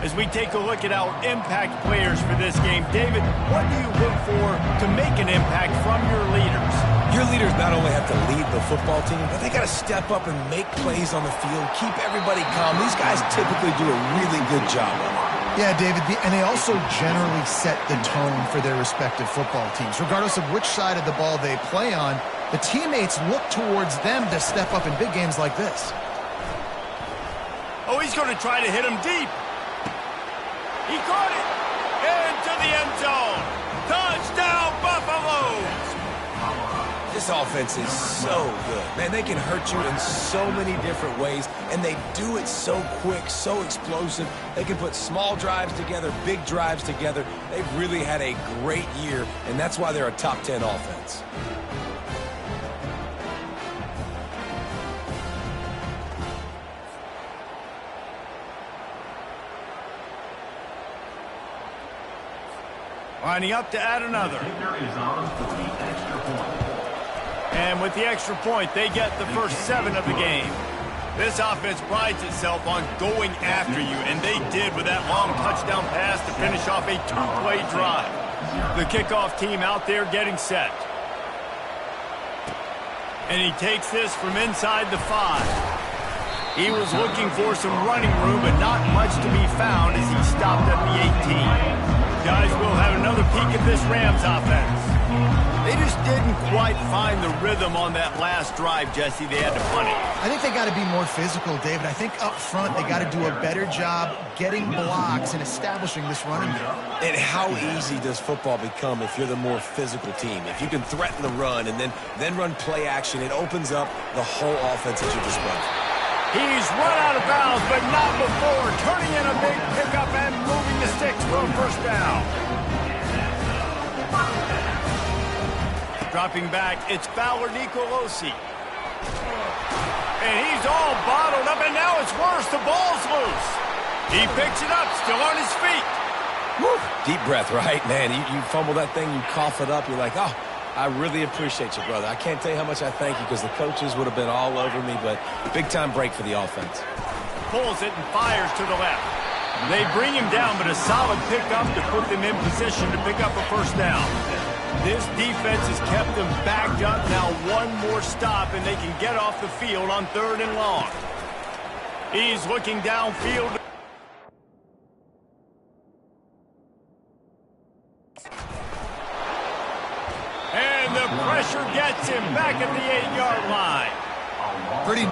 As we take a look at our impact players for this game, David, what do you look for to make an impact from your leaders? Your leaders not only have to lead the football team, but they got to step up and make plays on the field, keep everybody calm. These guys typically do a really good job of it. Yeah, David, and they also generally set the tone for their respective football teams. Regardless of which side of the ball they play on, the teammates look towards them to step up in big games like this. Oh, he's going to try to hit him deep. He caught it into the end zone. Touchdown, Buffaloes! This offense is so good. Man, they can hurt you in so many different ways, and they do it so quick, so explosive. They can put small drives together, big drives together. They've really had a great year, and that's why they're a top 10 offense. Lining up to add another. And with the extra point, they get the first 7 of the game. This offense prides itself on going after you, and they did with that long touchdown pass to finish off a 2-play drive. The kickoff team out there getting set. And he takes this from inside the 5. He was looking for some running room, but not much to be found as he stopped at the 18. Guys, we'll have another peek at this Rams offense. They just didn't quite find the rhythm on that last drive, Jesse. They had to punt it. I think they got to be more physical, David. I think up front they got to do a better job getting blocks and establishing this running game. And how easy does football become if you're the more physical team? If you can threaten the run and then run play action, it opens up the whole offense at your disposal. He's run out of bounds, but not before turning in a big pickup and moving the sticks for a first down. Dropping back, it's Fowler Nicolosi. And he's all bottled up, and now it's worse. The ball's loose. He picks it up, still on his feet. Woo. Deep breath, right? Man, you fumble that thing, you cough it up, you're like, oh, I really appreciate you, brother. I can't tell you how much I thank you because the coaches would have been all over me, but big-time break for the offense. Pulls it and fires to the left. They bring him down, but a solid pickup to put them in position to pick up a first down. This defense has kept them backed up. Now one more stop, and they can get off the field on 3rd and long. He's looking downfield. And the pressure gets him back at the 8-yard line. Pretty...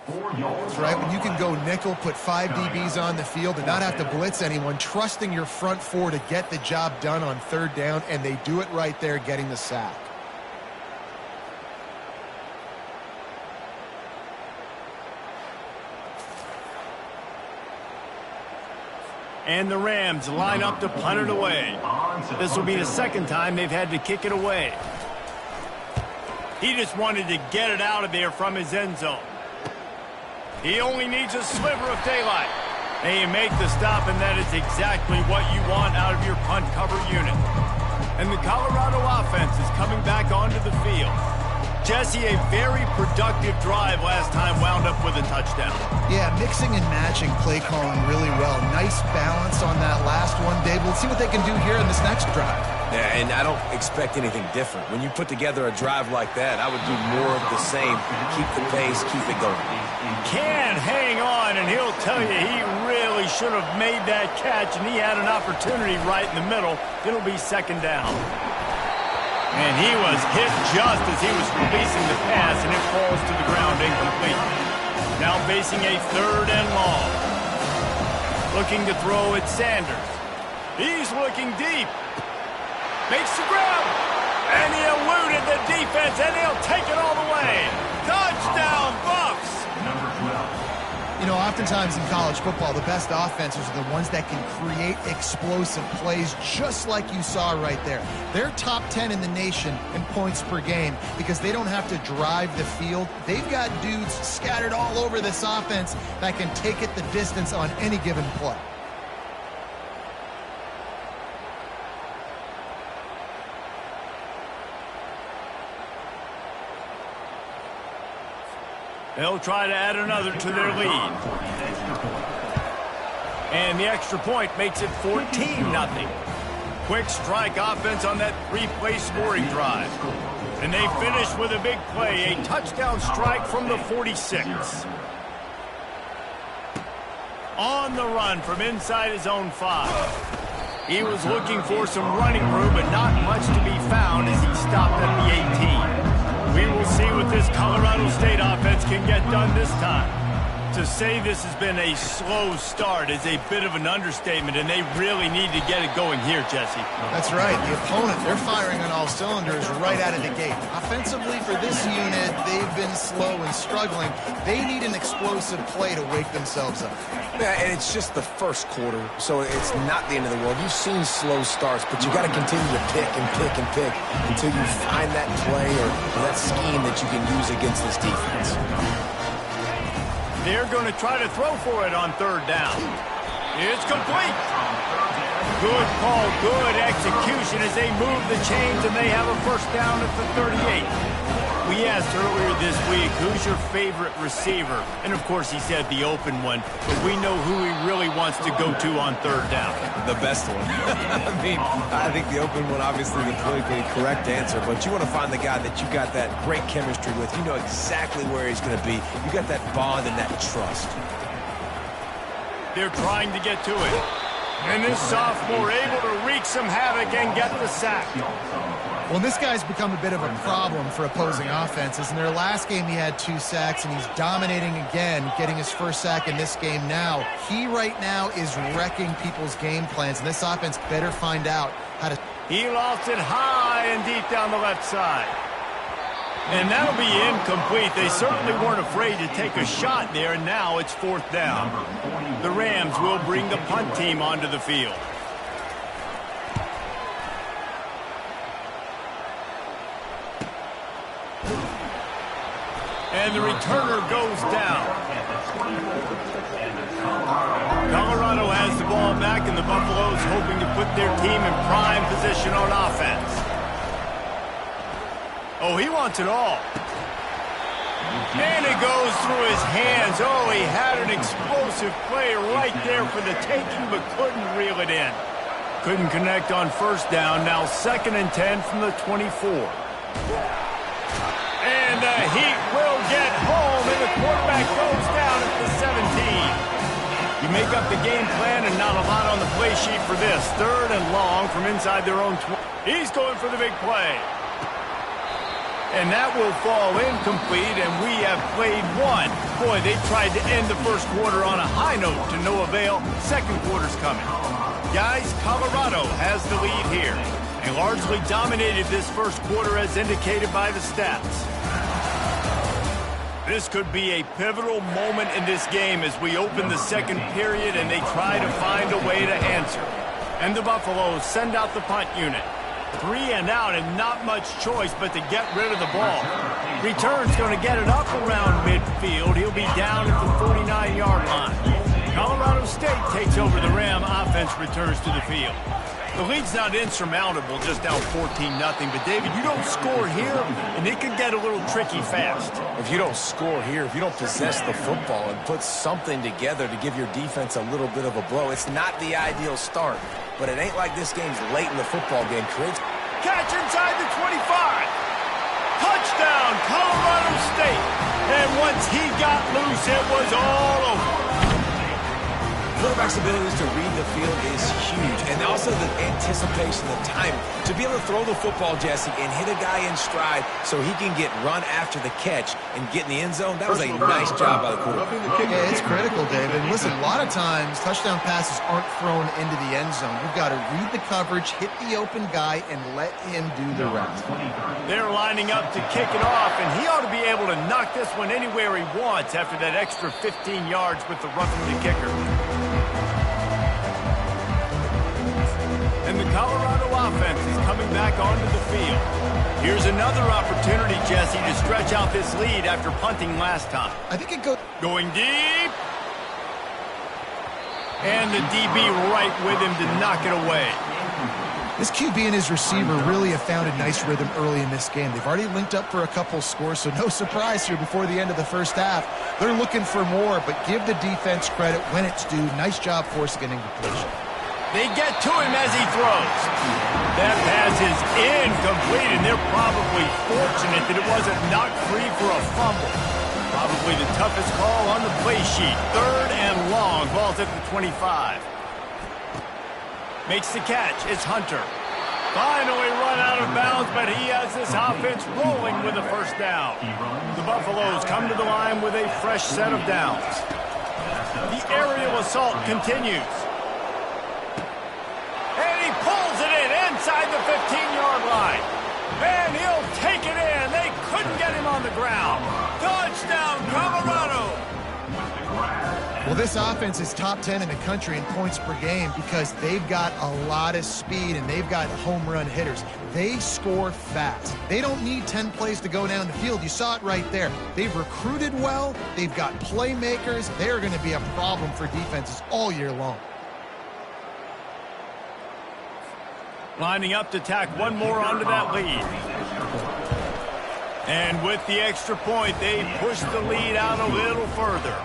4 yards. That's right. When you can go nickel, put 5 DBs on the field and not have to blitz anyone, trusting your front four to get the job done on 3rd down, and they do it right there, getting the sack. And the Rams line up to punt it away. This will be the 2nd time they've had to kick it away. He just wanted to get it out of there from his end zone. He only needs a sliver of daylight. And you make the stop, and that is exactly what you want out of your punt cover unit. And the Colorado offense is coming back onto the field. Jesse, a very productive drive last time wound up with a touchdown. Yeah, mixing and matching play calling really well. Nice balance on that last one, Dave. We'll see what they can do here in this next drive. Yeah, and I don't expect anything different. When you put together a drive like that, I would do more of the same. Keep the pace, keep it going. Can hang on, and he'll tell you he really should have made that catch, and he had an opportunity right in the middle. It'll be 2nd down. And he was hit just as he was releasing the pass, and it falls to the ground incomplete. Now facing a 3rd and long. Looking to throw at Sanders. He's looking deep. Makes the grab. And he eluded the defense, and he'll take it all the way. Touchdown, Bucks! Number 12. You know, oftentimes in college football, the best offenses are the ones that can create explosive plays, just like you saw right there. They're top 10 in the nation in points per game because they don't have to drive the field. They've got dudes scattered all over this offense that can take it the distance on any given play. They'll try to add another to their lead. And the extra point makes it 14-0. Quick strike offense on that 3-play scoring drive. And they finish with a big play, a touchdown strike from the 46. On the run from inside his own 5. He was looking for some running room, but not much to be found as he stopped at the 18. We will see what this Colorado State offense can get done this time. To say this has been a slow start is a bit of an understatement, and they really need to get it going here, Jesse. That's right. The opponent, they're firing on all cylinders right out of the gate. Offensively for this unit, they've been slow and struggling. They need an explosive play to wake themselves up. Yeah, and it's just the 1st quarter, so it's not the end of the world. You've seen slow starts, but you got to continue to pick and pick and pick until you find that play or that scheme that you can use against this defense. They're going to try to throw for it on 3rd down. It's complete. Good call, good execution as they move the chains, and they have a 1st down at the 38. We asked earlier this week, who's your favorite receiver? And, of course, he said the open one, but we know who he really wants to go to on 3rd down. The best one. I think the open one, obviously, the politically correct answer, but you want to find the guy that you got that great chemistry with. You know exactly where he's going to be. You got that bond and that trust. They're trying to get to it. And this sophomore able to wreak some havoc and get the sack. Well, this guy's become a bit of a problem for opposing offenses. In their last game, he had 2 sacks, and he's dominating again, getting his 1st sack in this game now. He right now is wrecking people's game plans, and this offense better find out how to... He lost it high and deep down the left side. And that'll be incomplete. They certainly weren't afraid to take a shot there, and now it's 4th down. The Rams will bring the punt team onto the field. And the returner goes down. Colorado has the ball back, and the Buffaloes hoping to put their team in prime position on offense. Oh, he wants it all. And it goes through his hands. Oh, he had an explosive play right there for the taking, but couldn't reel it in. Couldn't connect on 1st down. Now 2nd and 10 from the 24. And the Heat will get home, and the quarterback goes down at the 17. You make up the game plan, and not a lot on the play sheet for this. 3rd and long from inside their own 20. He's going for the big play. And that will fall incomplete, and we have played one. Boy, they tried to end the first quarter on a high note to no avail. Second quarter's coming. Guys, Colorado has the lead here. They largely dominated this first quarter as indicated by the stats. This could be a pivotal moment in this game as we open the second period and they try to find a way to answer. And the Buffaloes send out the punt unit. 3 and out and not much choice but to get rid of the ball. Return's going to get it up around midfield. He'll be down at the 49-yard line. Colorado State takes over the Ram. Offense returns to the field. The lead's not insurmountable, just down 14-0. But, David, you don't score here, and it could get a little tricky fast. If you don't score here, if you don't possess the football and put something together to give your defense a little bit of a blow, it's not the ideal start. But it ain't like this game's late in the football game. Catch inside the 25. Touchdown, Colorado State. And once he got loose, it was all over. Quarterback's abilities to read the field is huge, and also the anticipation, the timing. To be able to throw the football, Jesse, and hit a guy in stride so he can get run after the catch and get in the end zone, that was a nice job by the quarterback. Yeah, it's critical, David. Listen, a lot of times, touchdown passes aren't thrown into the end zone. You've got to read the coverage, hit the open guy, and let him do the rest. They're lining up to kick it off, and he ought to be able to knock this one anywhere he wants after that extra 15 yards with the roughing the kicker. And the Colorado offense is coming back onto the field. Here's another opportunity, Jesse, to stretch out this lead after punting last time. I think it goes... Going deep. And the DB right with him to knock it away. This QB and his receiver really have found a nice rhythm early in this game. They've already linked up for a couple scores, so no surprise here before the end of the first half. They're looking for more, but give the defense credit when it's due. Nice job forcing an incompletion. They get to him as he throws. That pass is incomplete, and they're probably fortunate that it wasn't knocked free for a fumble. Probably the toughest call on the play sheet. 3rd and long. Ball's at the 25. Makes the catch. It's Hunter. Finally run out of bounds, but he has this offense rolling with a first down. The Buffaloes come to the line with a fresh set of downs. The aerial assault continues. And he pulls it in inside the 15-yard line. And he'll take it in. They couldn't get him on the ground. Touchdown, Colorado. Well, this offense is top 10 in the country in points per game because they've got a lot of speed and they've got home run hitters. They score fast. They don't need 10 plays to go down the field. You saw it right there. They've recruited well. They've got playmakers. They're going to be a problem for defenses all year long. Lining up to tack one more onto that lead. And with the extra point, they push the lead out a little further.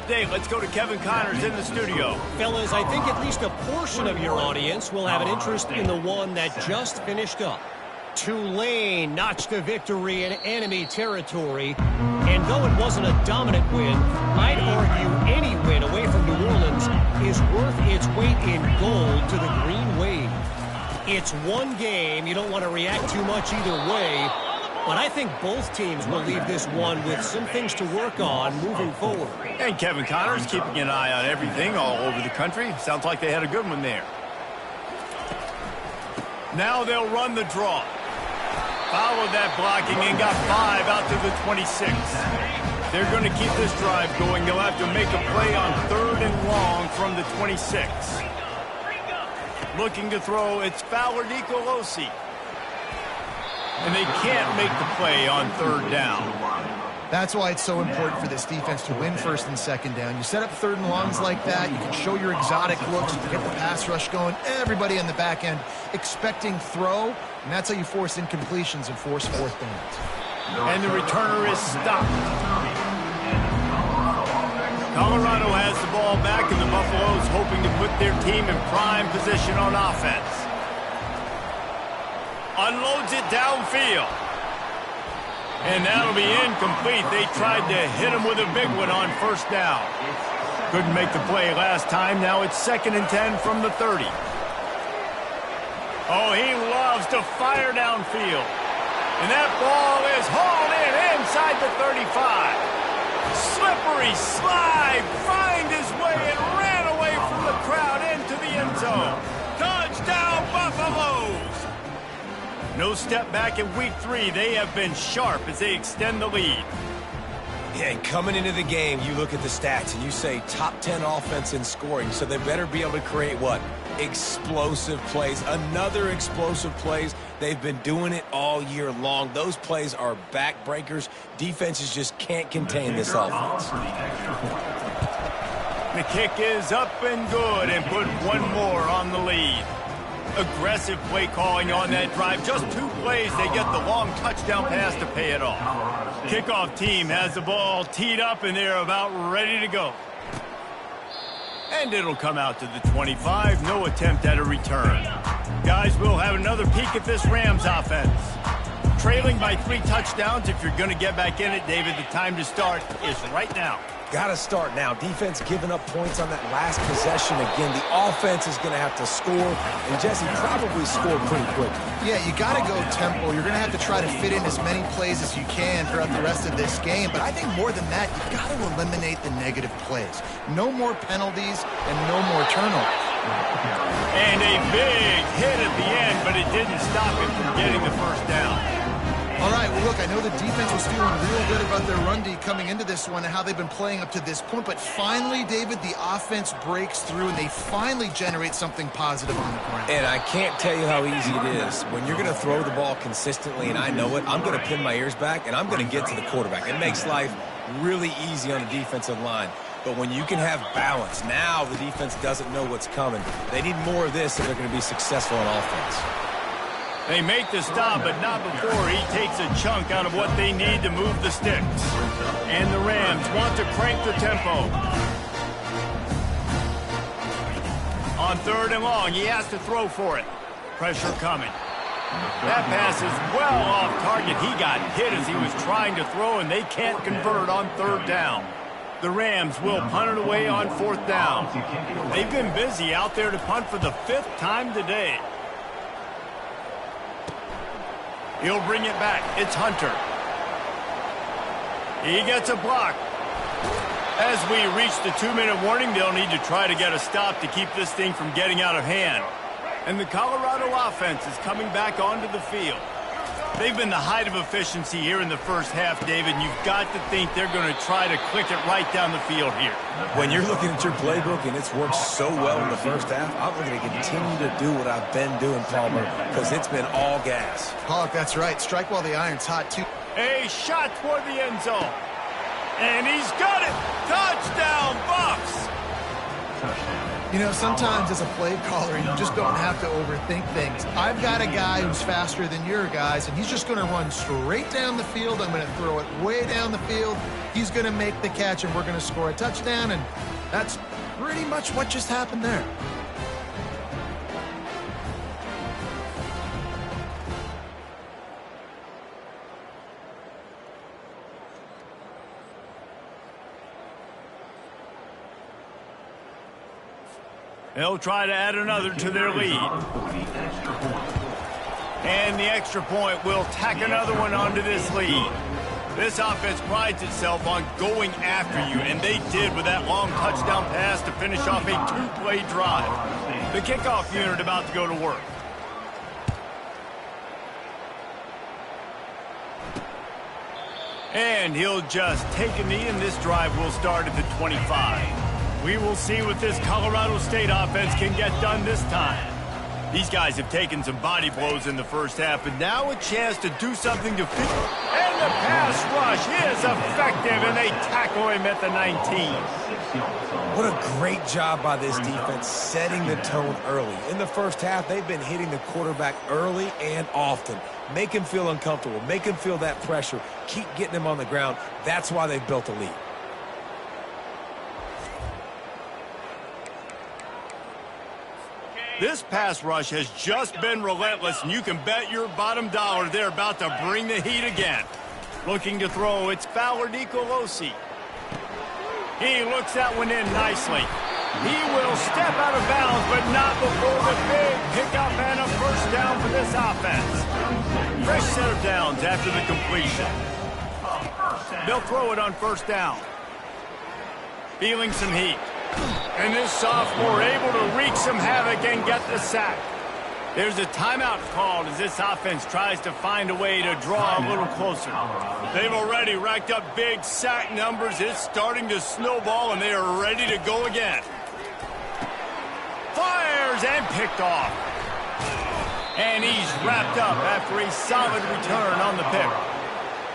update. Let's go to Kevin Connors in the studio. Fellas, I think at least a portion of your audience will have an interest in the one that just finished up. Tulane notched a victory in enemy territory, and though it wasn't a dominant win, I'd argue any win away from New Orleans is worth its weight in gold to the Green Wave. It's one game. You don't want to react too much either way, but I think both teams will leave this one with some things to work on moving forward. And Kevin Connors keeping an eye on everything all over the country. Sounds like they had a good one there. Now they'll run the draw. Followed that blocking and got 5 out to the 26. They're going to keep this drive going. They'll have to make a play on 3rd and long from the 26. Looking to throw, it's Fowler Nicolosi. And they can't make the play on 3rd down. That's why it's so important for this defense to win 1st and 2nd down. You set up 3rd and longs like that, you can show your exotic looks, you can get the pass rush going, everybody on the back end expecting throw, and that's how you force incompletions and force 4th downs. And the returner is stopped. Colorado has the ball back, and the Buffaloes hoping to put their team in prime position on offense. Unloads it downfield. And that'll be incomplete. They tried to hit him with a big one on 1st down. Couldn't make the play last time. Now it's 2nd and 10 from the 30. Oh, he loves to fire downfield. And that ball is hauled in inside the 35. Slippery slide, find his way and ran away from the crowd into the end zone. Touchdown, Buffaloes! No step back in week 3. They have been sharp as they extend the lead. Yeah, and coming into the game, you look at the stats and you say top 10 offense in scoring, so they better be able to create what? Explosive plays. Another explosive plays. They've been doing it all year long. Those plays are backbreakers. Defenses just can't contain this offense. The kick is up and good and put one more on the lead. Aggressive play calling on that drive. Just 2 plays, they get the long touchdown pass to pay it off. Kickoff team has the ball teed up, and they're about ready to go. And it'll come out to the 25. No attempt at a return. Guys, we'll have another peek at this Rams offense. Trailing by 3 touchdowns. If you're going to get back in it, David, the time to start is right now. Got to start now. Defense giving up points on that last possession again. The offense is going to have to score, and Jesse probably scored pretty quick. Yeah, you got to go tempo. You're going to have to try to fit in as many plays as you can throughout the rest of this game. But I think more than that, you got to eliminate the negative plays. No more penalties and no more turnovers. And a big hit at the end, but it didn't stop him from getting the 1st down. All right, well, look, I know the defense was feeling real good about their run D coming into this one and how they've been playing up to this point, but finally, David, the offense breaks through and they finally generate something positive on the ground. And I can't tell you how easy it is. When you're going to throw the ball consistently, and I know it, I'm going to pin my ears back, and I'm going to get to the quarterback. It makes life really easy on the defensive line. But when you can have balance, now the defense doesn't know what's coming. They need more of this if they're going to be successful on offense. They make the stop, but not before he takes a chunk out of what they need to move the sticks. And the Rams want to crank the tempo. On 3rd and long, he has to throw for it. Pressure coming. That pass is well off target. He got hit as he was trying to throw, and they can't convert on 3rd down. The Rams will punt it away on 4th down. They've been busy out there to punt for the 5th time today. He'll bring it back. It's Hunter. He gets a block. As we reach the 2-minute warning, they'll need to try to get a stop to keep this thing from getting out of hand. And the Colorado offense is coming back onto the field. They've been the height of efficiency here in the 1st half, David. And you've got to think they're going to try to click it right down the field here. When you're looking at your playbook and it's worked so well in the 1st half, I'm going to continue to do what I've been doing, Palmer, because it's been all gas. Pollock, that's right. Strike while the iron's hot, too. A shot toward the end zone. And he's got it. Touchdown, Buffs. Touchdown. You know, sometimes as a play caller, you just don't have to overthink things. I've got a guy who's faster than your guys, and he's just going to run straight down the field. I'm going to throw it way down the field. He's going to make the catch, and we're going to score a touchdown, and that's pretty much what just happened there. They'll try to add another to their lead. And the extra point will tack another one onto this lead. This offense prides itself on going after you, and they did with that long touchdown pass to finish off a two-play drive. The kickoff unit about to go to work. And he'll just take a knee, and this drive will start at the 25. We will see what this Colorado State offense can get done this time. These guys have taken some body blows in the first half, but now a chance to do something to fit. And the pass rush is effective, and they tackle him at the 19. What a great job by this defense setting the tone early. In the first half, they've been hitting the quarterback early and often. Make him feel uncomfortable. Make him feel that pressure. Keep getting him on the ground. That's why they've built a lead. This pass rush has just been relentless, and you can bet your bottom dollar they're about to bring the heat again. Looking to throw, it's Fowler Nicolosi. He looks that one in nicely. He will step out of bounds, but not before the big pickup and a first down for this offense. Fresh set of downs after the completion. They'll throw it on first down. Feeling some heat. And this sophomore able to wreak some havoc and get the sack. There's a timeout called as this offense tries to find a way to draw a little closer. They've already racked up big sack numbers. It's starting to snowball, and they are ready to go again. Fires and picked off. And he's wrapped up after a solid return on the pick.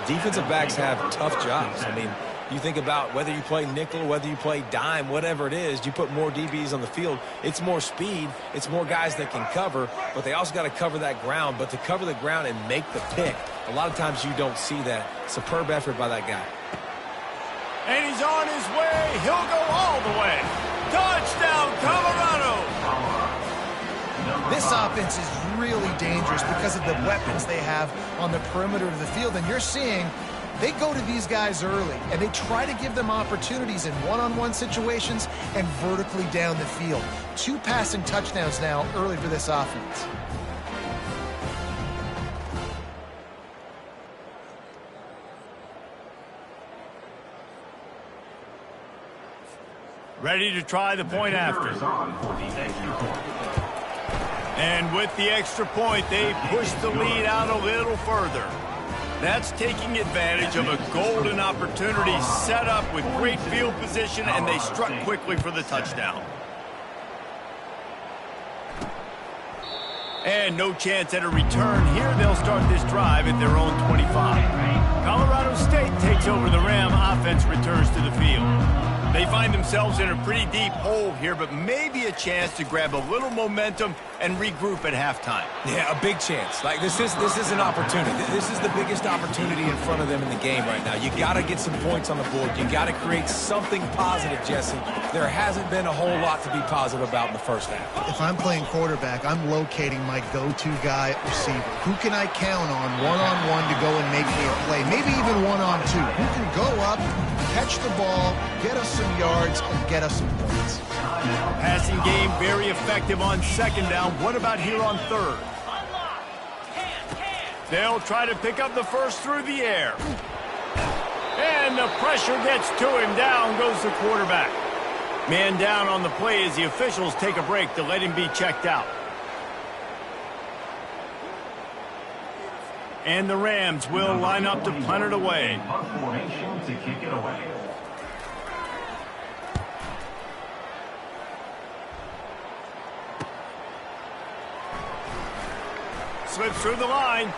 Defensive backs have tough jobs. I mean, you think about whether you play nickel, whether you play dime, whatever it is, you put more DBs on the field. It's more speed. It's more guys that can cover, but they also got to cover that ground. But to cover the ground and make the pick, a lot of times you don't see that. Superb effort by that guy. And he's on his way. He'll go all the way. Touchdown, Colorado! This offense is really dangerous because of the weapons they have on the perimeter of the field. And you're seeing they go to these guys early, and they try to give them opportunities in one-on-one situations and vertically down the field. 2 passing touchdowns now early for this offense. Ready to try the point after. And with the extra point, they push the lead out a little further. That's taking advantage of a golden opportunity set up with great field position, and they struck quickly for the touchdown. And no chance at a return here. They'll start this drive at their own 25. Colorado State takes over. The Ram offense returns to the field. They find themselves in a pretty deep hole here, but maybe a chance to grab a little momentum and regroup at halftime. Yeah, a big chance. Like this is an opportunity. This is the biggest opportunity in front of them in the game right now. You got to get some points on the board. You got to create something positive, Jesse. There hasn't been a whole lot to be positive about in the first half. If I'm playing quarterback, I'm locating my go-to guy receiver. Who can I count on one-on-one to go and make me a play? Maybe even one-on-two. Who can go up, catch the ball, get us some yards, and get us some points. Passing game very effective on second down. What about here on third? They'll try to pick up the first through the air. And the pressure gets to him. Down goes the quarterback. Man down on the play as the officials take a break to let him be checked out. And the Rams will line up to punt it away. Formation to kick it away. Slips through the line,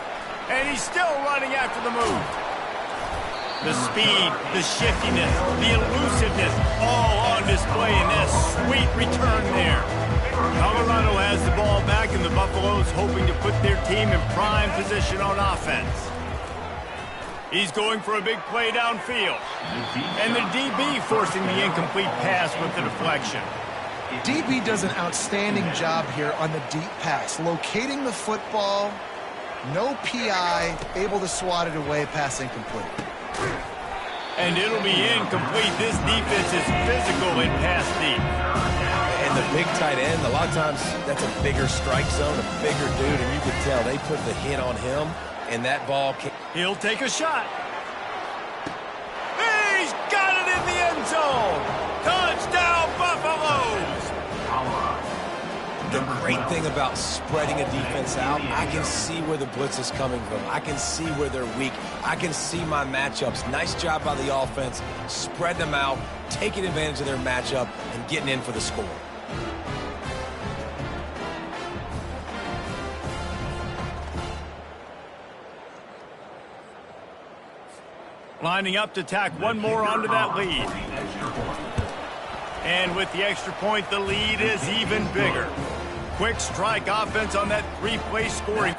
and he's still running after the move. The speed, the shiftiness, the elusiveness, all on display in that sweet return there. Colorado has the ball back, and the Buffaloes hoping to put their team in prime position on offense. He's going for a big play downfield. And the DB forcing the incomplete pass with the deflection. DB does an outstanding job here on the deep pass, locating the football, no PI, able to swat it away, pass incomplete. And it'll be incomplete. This defense is physical in pass deep. And the big tight end, a lot of times that's a bigger strike zone, a bigger dude, and you can tell they put the hit on him, and that ball came. He'll take a shot. He's got it in the end zone. Touchdown, Buffaloes. The great thing about spreading a defense out, I can see where the blitz is coming from. I can see where they're weak. I can see my matchups. Nice job by the offense, spreading them out, taking advantage of their matchup, and getting in for the score. Lining up to tack one more onto that lead. And with the extra point, the lead is even bigger. Quick strike offense on that three-play scoring.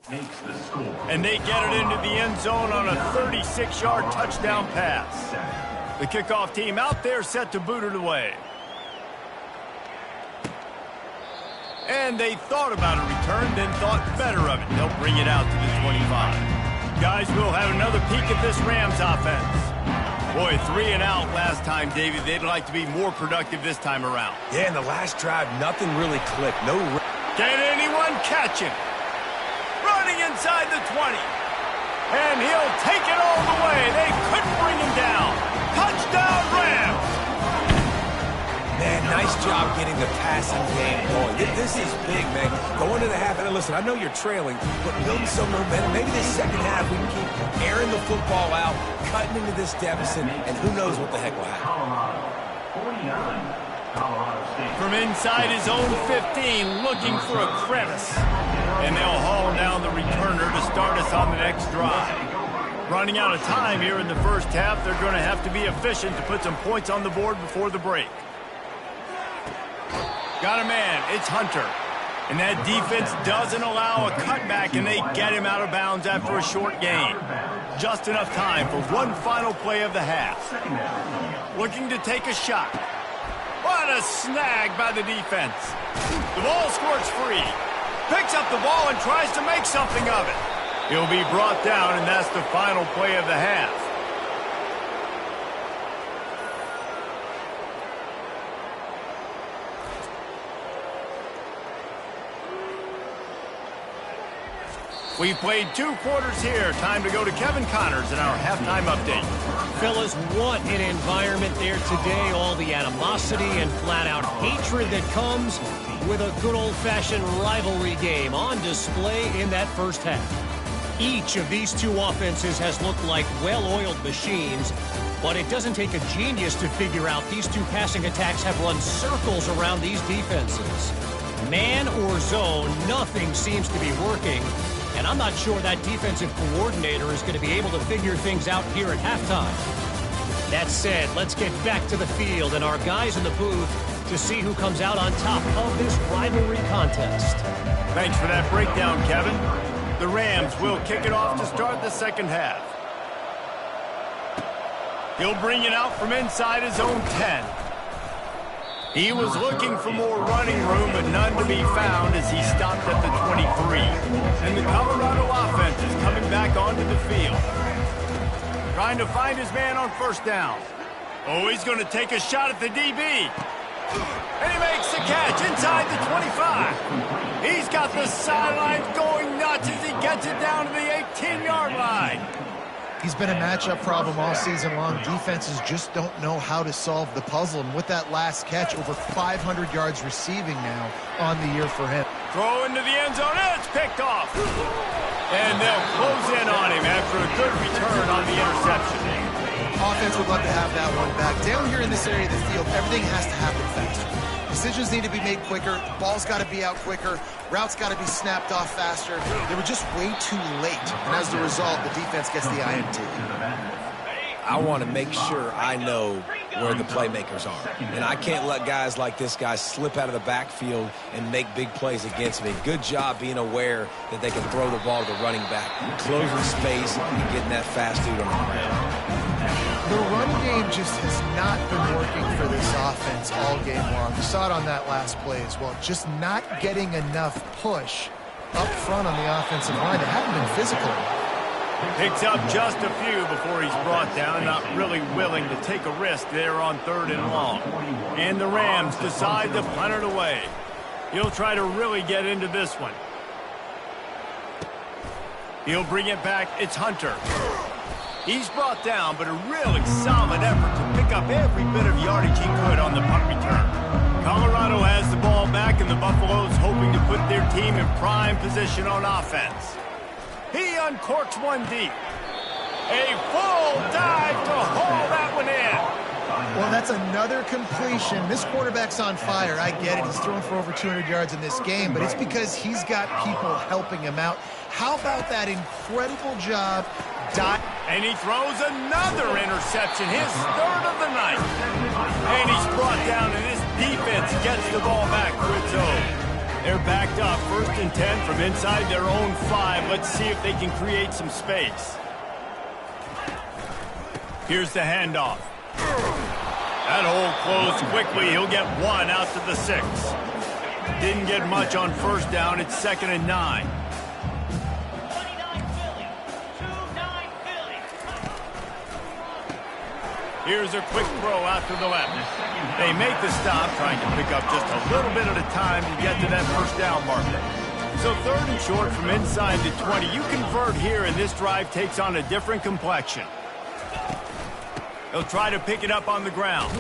Makes the score. And they get it into the end zone on a 36-yard touchdown pass. The kickoff team out there set to boot it away. And they thought about a return, then thought better of it. They'll bring it out to the 25. Guys, we'll have another peek at this Rams offense. Boy, 3 and out last time, Davey. They'd like to be more productive this time around. Yeah, in the last drive, nothing really clicked. No. Can anyone catch him? Running inside the 20. And he'll take it all the way. They couldn't bring him down. Touchdown, Rams! Man, nice job getting the passing game going. This is big, man. Going to the half, and listen, I know you're trailing, but building some momentum. Maybe this second half we can keep airing the football out, cutting into this deficit, and who knows what the heck will happen. From inside his own 15, looking for a crevice. And they'll haul down the returner to start us on the next drive. Running out of time here in the first half, they're going to have to be efficient to put some points on the board before the break. Got a man, it's Hunter. And that defense doesn't allow a cutback, and they get him out of bounds after a short gain. Just enough time for one final play of the half. Looking to take a shot. What a snag by the defense. The ball squirts free. Picks up the ball and tries to make something of it. He'll be brought down, and that's the final play of the half. We've played 2 quarters here. Time to go to Kevin Connors in our halftime update. Fellas, what an environment there today. All the animosity and flat-out hatred that comes with a good old-fashioned rivalry game on display in that first half. Each of these 2 offenses has looked like well-oiled machines, but it doesn't take a genius to figure out these 2 passing attacks have run circles around these defenses. Man or zone, nothing seems to be working. And I'm not sure that defensive coordinator is going to be able to figure things out here at halftime. That said, let's get back to the field and our guys in the booth to see who comes out on top of this rivalry contest. Thanks for that breakdown, Kevin. The Rams will kick it off to start the second half. He'll bring it out from inside his own 10. He was looking for more running room, but none to be found as he stopped at the 23. And the Colorado offense is coming back onto the field. Trying to find his man on first down. Oh, he's going to take a shot at the DB. And he makes the catch inside the 25. He's got the sidelines going nuts as he gets it down to the 18-yard line. He's been a matchup problem all season long. Defenses just don't know how to solve the puzzle. And with that last catch, over 500 yards receiving now on the year for him. Throw into the end zone, and it's picked off. And they'll close in on him after a good return on the interception. Offense would love to have that one back. Down here in this area of the field, everything has to happen faster. Decisions need to be made quicker. Ball's got to be out quicker. Routes got to be snapped off faster. They were just way too late. And as a result, the defense gets the INT. I want to make sure I know where the playmakers are. And I can't let guys like this guy slip out of the backfield and make big plays against me. Good job being aware that they can throw the ball to the running back, closing space and getting that fast dude on the ground. The run game just has not been working for this offense all game long. You saw it on that last play as well. Just not getting enough push up front on the offensive line. They haven't been physical. Picks up just a few before he's brought down, not really willing to take a risk there on 3rd and long. And the Rams decide to punt it away. He'll try to really get into this one. He'll bring it back. It's Hunter. He's brought down, but a really solid effort to pick up every bit of yardage he could on the punt return. Colorado has the ball back, and the Buffaloes hoping to put their team in prime position on offense. He uncorks one deep. A full dive to haul that one in. Well, that's another completion. This quarterback's on fire. I get it. He's thrown for over 200 yards in this game, but it's because he's got people helping him out. How about that incredible job? And he throws another interception, his 3rd of the night. And he's brought down, and his defense gets the ball back to its own. They're backed up, 1st and 10 from inside their own 5. Let's see if they can create some space. Here's the handoff. That hole closed quickly. He'll get 1 out to the 6. Didn't get much on 1st down. It's 2nd and 9. Here's a quick throw out to the left. They make the stop, trying to pick up just a little bit at a time to get to that 1st down marker. So 3rd and short from inside the 20. You convert here, and this drive takes on a different complexion. They'll try to pick it up on the ground.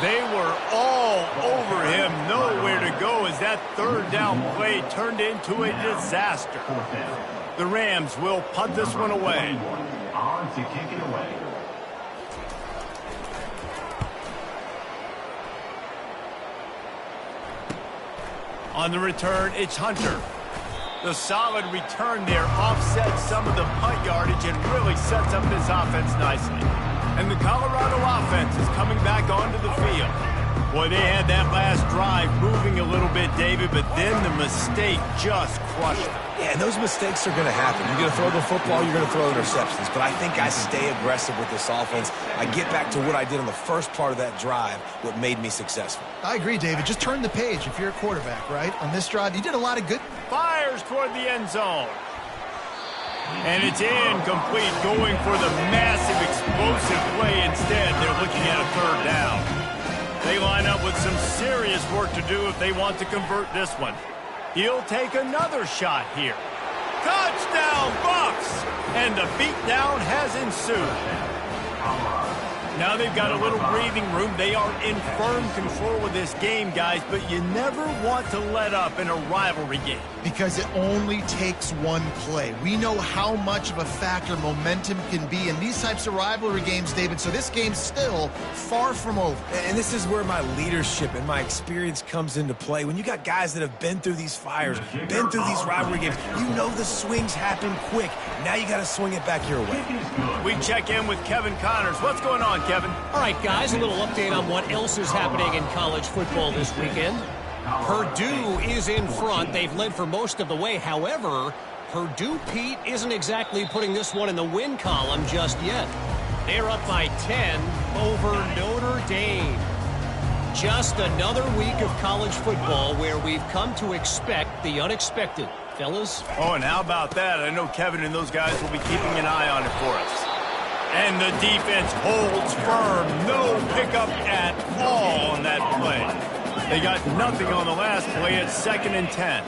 They were all over him, nowhere to go as that 3rd down play turned into a disaster. The Rams will punt this one away. On to kick it away. On the return, it's Hunter. The solid return there offsets some of the punt yardage and really sets up this offense nicely. And the Colorado offense is coming back onto the field. Boy, they had that last drive moving a little bit, David, but then the mistake just crushed them. Yeah, and those mistakes are going to happen. You're going to throw the football, you're going to throw interceptions. But I think I stay aggressive with this offense. I get back to what I did on the first part of that drive, what made me successful. I agree, David. Just turn the page if you're a quarterback, right? On this drive, you did a lot of good. Fires toward the end zone. And it's incomplete, going for the massive explosive play instead. They're looking at a 3rd down. They line up with some serious work to do if they want to convert this one. He'll take another shot here. Touchdown, Bucks! And the beatdown has ensued. Now they've got a little breathing room. They are in firm control of this game, guys, but you never want to let up in a rivalry game. Because it only takes one play. We know how much of a factor momentum can be in these types of rivalry games, David, so this game's still far from over. And this is where my leadership and my experience comes into play. When you got guys that have been through these fires, been through these rivalry games, you know the swings happen quick. Now you got to swing it back your way. We check in with Kevin Connors. What's going on, Kevin? All right, guys, a little update on what else is happening in college football this weekend. Purdue is in front. They've led for most of the way. However, Purdue, Pete, isn't exactly putting this one in the win column just yet. They're up by 10 over Notre Dame. Just another week of college football where we've come to expect the unexpected. Fellas? Oh, and how about that? I know Kevin and those guys will be keeping an eye on it for us. And the defense holds firm. No pickup at all on that play. They got nothing on the last play at 2nd and 10.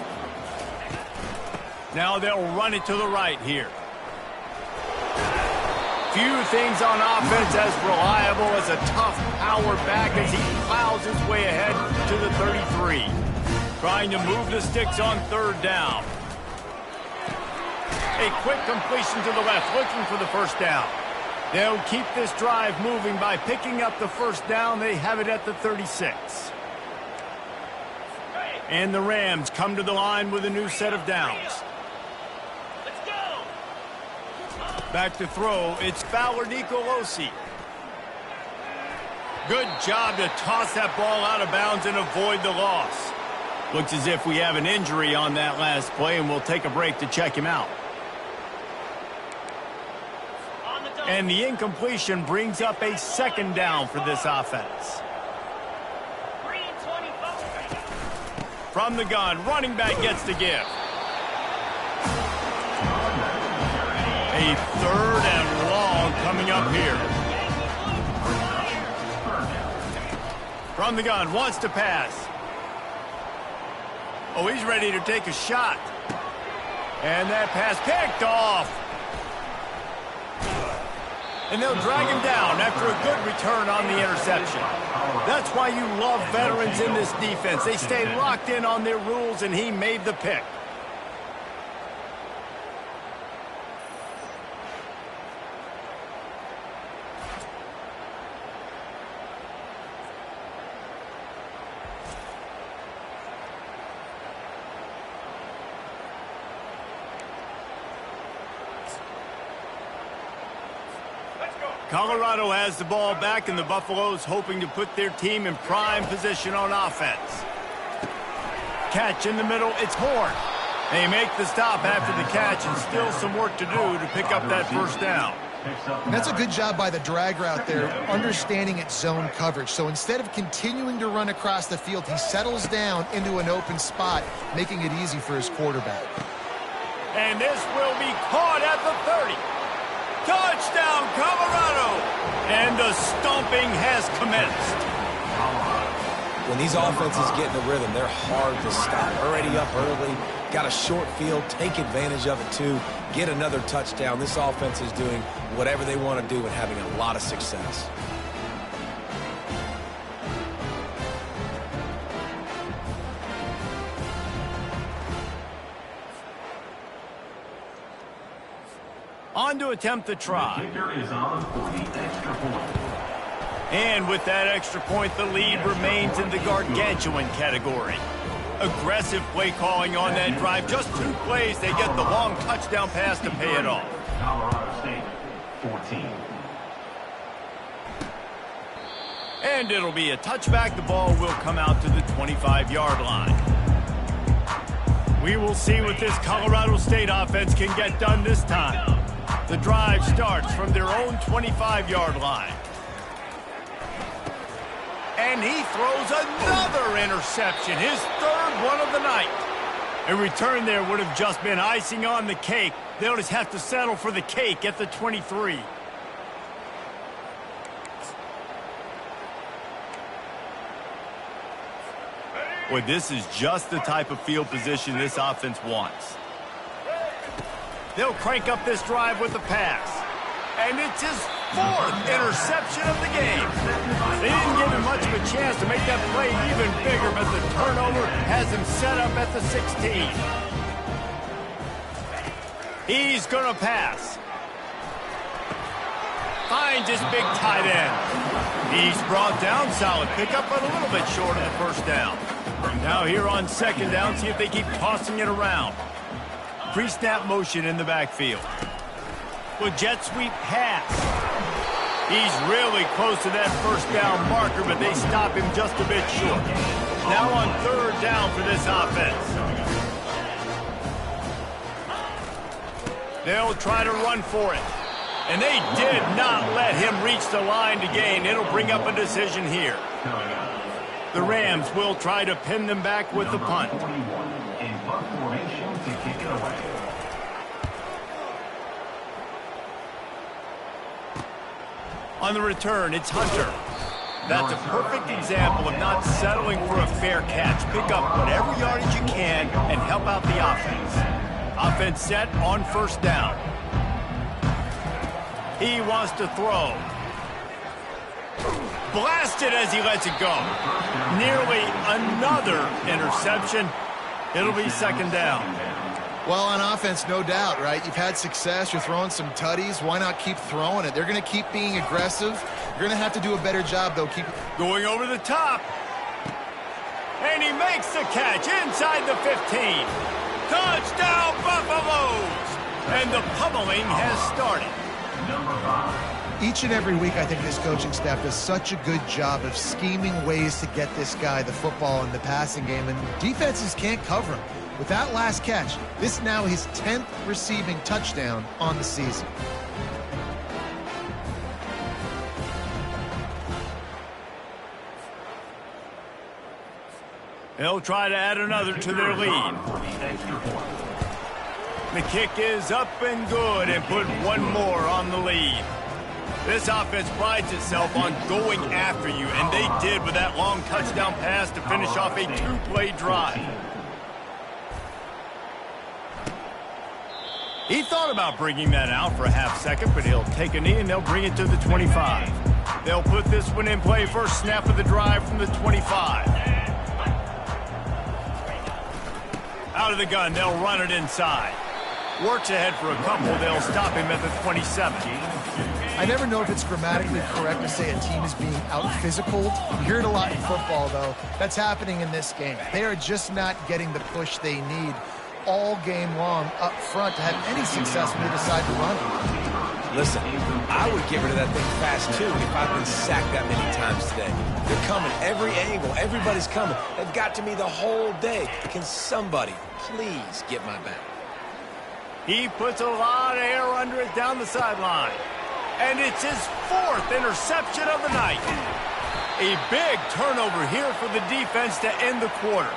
Now they'll run it to the right here. Few things on offense as reliable as a tough power back as he plows his way ahead to the 33. Trying to move the sticks on 3rd down. A quick completion to the left, looking for the 1st down. They'll keep this drive moving by picking up the first down. They have it at the 36. And the Rams come to the line with a new set of downs. Back to throw, it's Fowler Nicolosi. Good job to toss that ball out of bounds and avoid the loss. Looks as if we have an injury on that last play, and we'll take a break to check him out. And the incompletion brings up a second down for this offense. From the gun, running back gets the give. A third and long coming up here. From the gun, wants to pass. Oh, he's ready to take a shot. And that pass picked off. And they'll drag him down after a good return on the interception. That's why you love veterans in this defense. They stay locked in on their rules, and he made the pick. Colorado has the ball back, and the Buffaloes hoping to put their team in prime position on offense. Catch in the middle, it's Horn. They make the stop after the catch, and still some work to do to pick up that first down. And that's a good job by the drag route there, understanding its zone coverage. So instead of continuing to run across the field, he settles down into an open spot, making it easy for his quarterback. And this will be caught at the 30. Touchdown, Colorado! And the stomping has commenced. When these offenses get in the rhythm, they're hard to stop. Already up early, got a short field, take advantage of it too, get another touchdown. This offense is doing whatever they want to do and having a lot of success. On to attempt the try. Kicker is on for the extra point. And with that extra point, the lead remains in the gargantuan category. Aggressive play calling on that drive. Just 2 plays, they get the long touchdown pass to pay it off. Colorado State, 14. And it'll be a touchback. The ball will come out to the 25-yard line. We will see what this Colorado State offense can get done this time. The drive starts from their own 25-yard line. And he throws another interception, his third one of the night. A return there would have just been icing on the cake. They'll just have to settle for the cake at the 23. Boy, this is just the type of field position this offense wants. They'll crank up this drive with the pass. And it's his 4th interception of the game. They didn't give him much of a chance to make that play even bigger, but the turnover has him set up at the 16. He's going to pass. Finds his big tight end. He's brought down, solid pickup, but a little bit short of the first down. Now here on second down, see if they keep tossing it around. Pre-snap motion in the backfield. With jet sweep pass. He's really close to that first down marker, but they stop him just a bit short. Now on third down for this offense. They'll try to run for it. And they did not let him reach the line to gain. It'll bring up a decision here. The Rams will try to pin them back with the punt. In punt formation to kick it away. On the return, it's Hunter. That's a perfect example of not settling for a fair catch. Pick up whatever yardage you can and help out the offense. Offense set on first down. He wants to throw. Blasted as he lets it go. Nearly another interception. It'll be second down. Well, on offense, no doubt, right? You've had success. You're throwing some tutties. Why not keep throwing it? They're going to keep being aggressive. You're going to have to do a better job, though. Keep going over the top. And he makes the catch inside the 15. Touchdown, Buffaloes! And the pummeling has started. Number 5. Each and every week, I think this coaching staff does such a good job of scheming ways to get this guy the football in the passing game, and defenses can't cover him. With that last catch, this now his 10th receiving touchdown on the season. They'll try to add another to their lead. The kick is up and good and put one more on the lead. This offense prides itself on going after you, and they did with that long touchdown pass to finish off a 2-play drive. He thought about bringing that out for a half second, but he'll take a knee and they'll bring it to the 25. They'll put this one in play, first snap of the drive from the 25. Out of the gun, they'll run it inside. Works ahead for a couple, they'll stop him at the 27. I never know if it's grammatically correct to say a team is being out-physicaled. You hear it a lot in football, though. That's happening in this game. They are just not getting the push they need all game long up front to have any success when they decide to run it. Listen, I would get rid of that thing fast, too, if I've been sacked that many times today. They're coming every angle. Everybody's coming. They've got to me the whole day. Can somebody please get my back? He puts a lot of air under it down the sideline. And it's his 4th interception of the night. A big turnover here for the defense to end the quarter.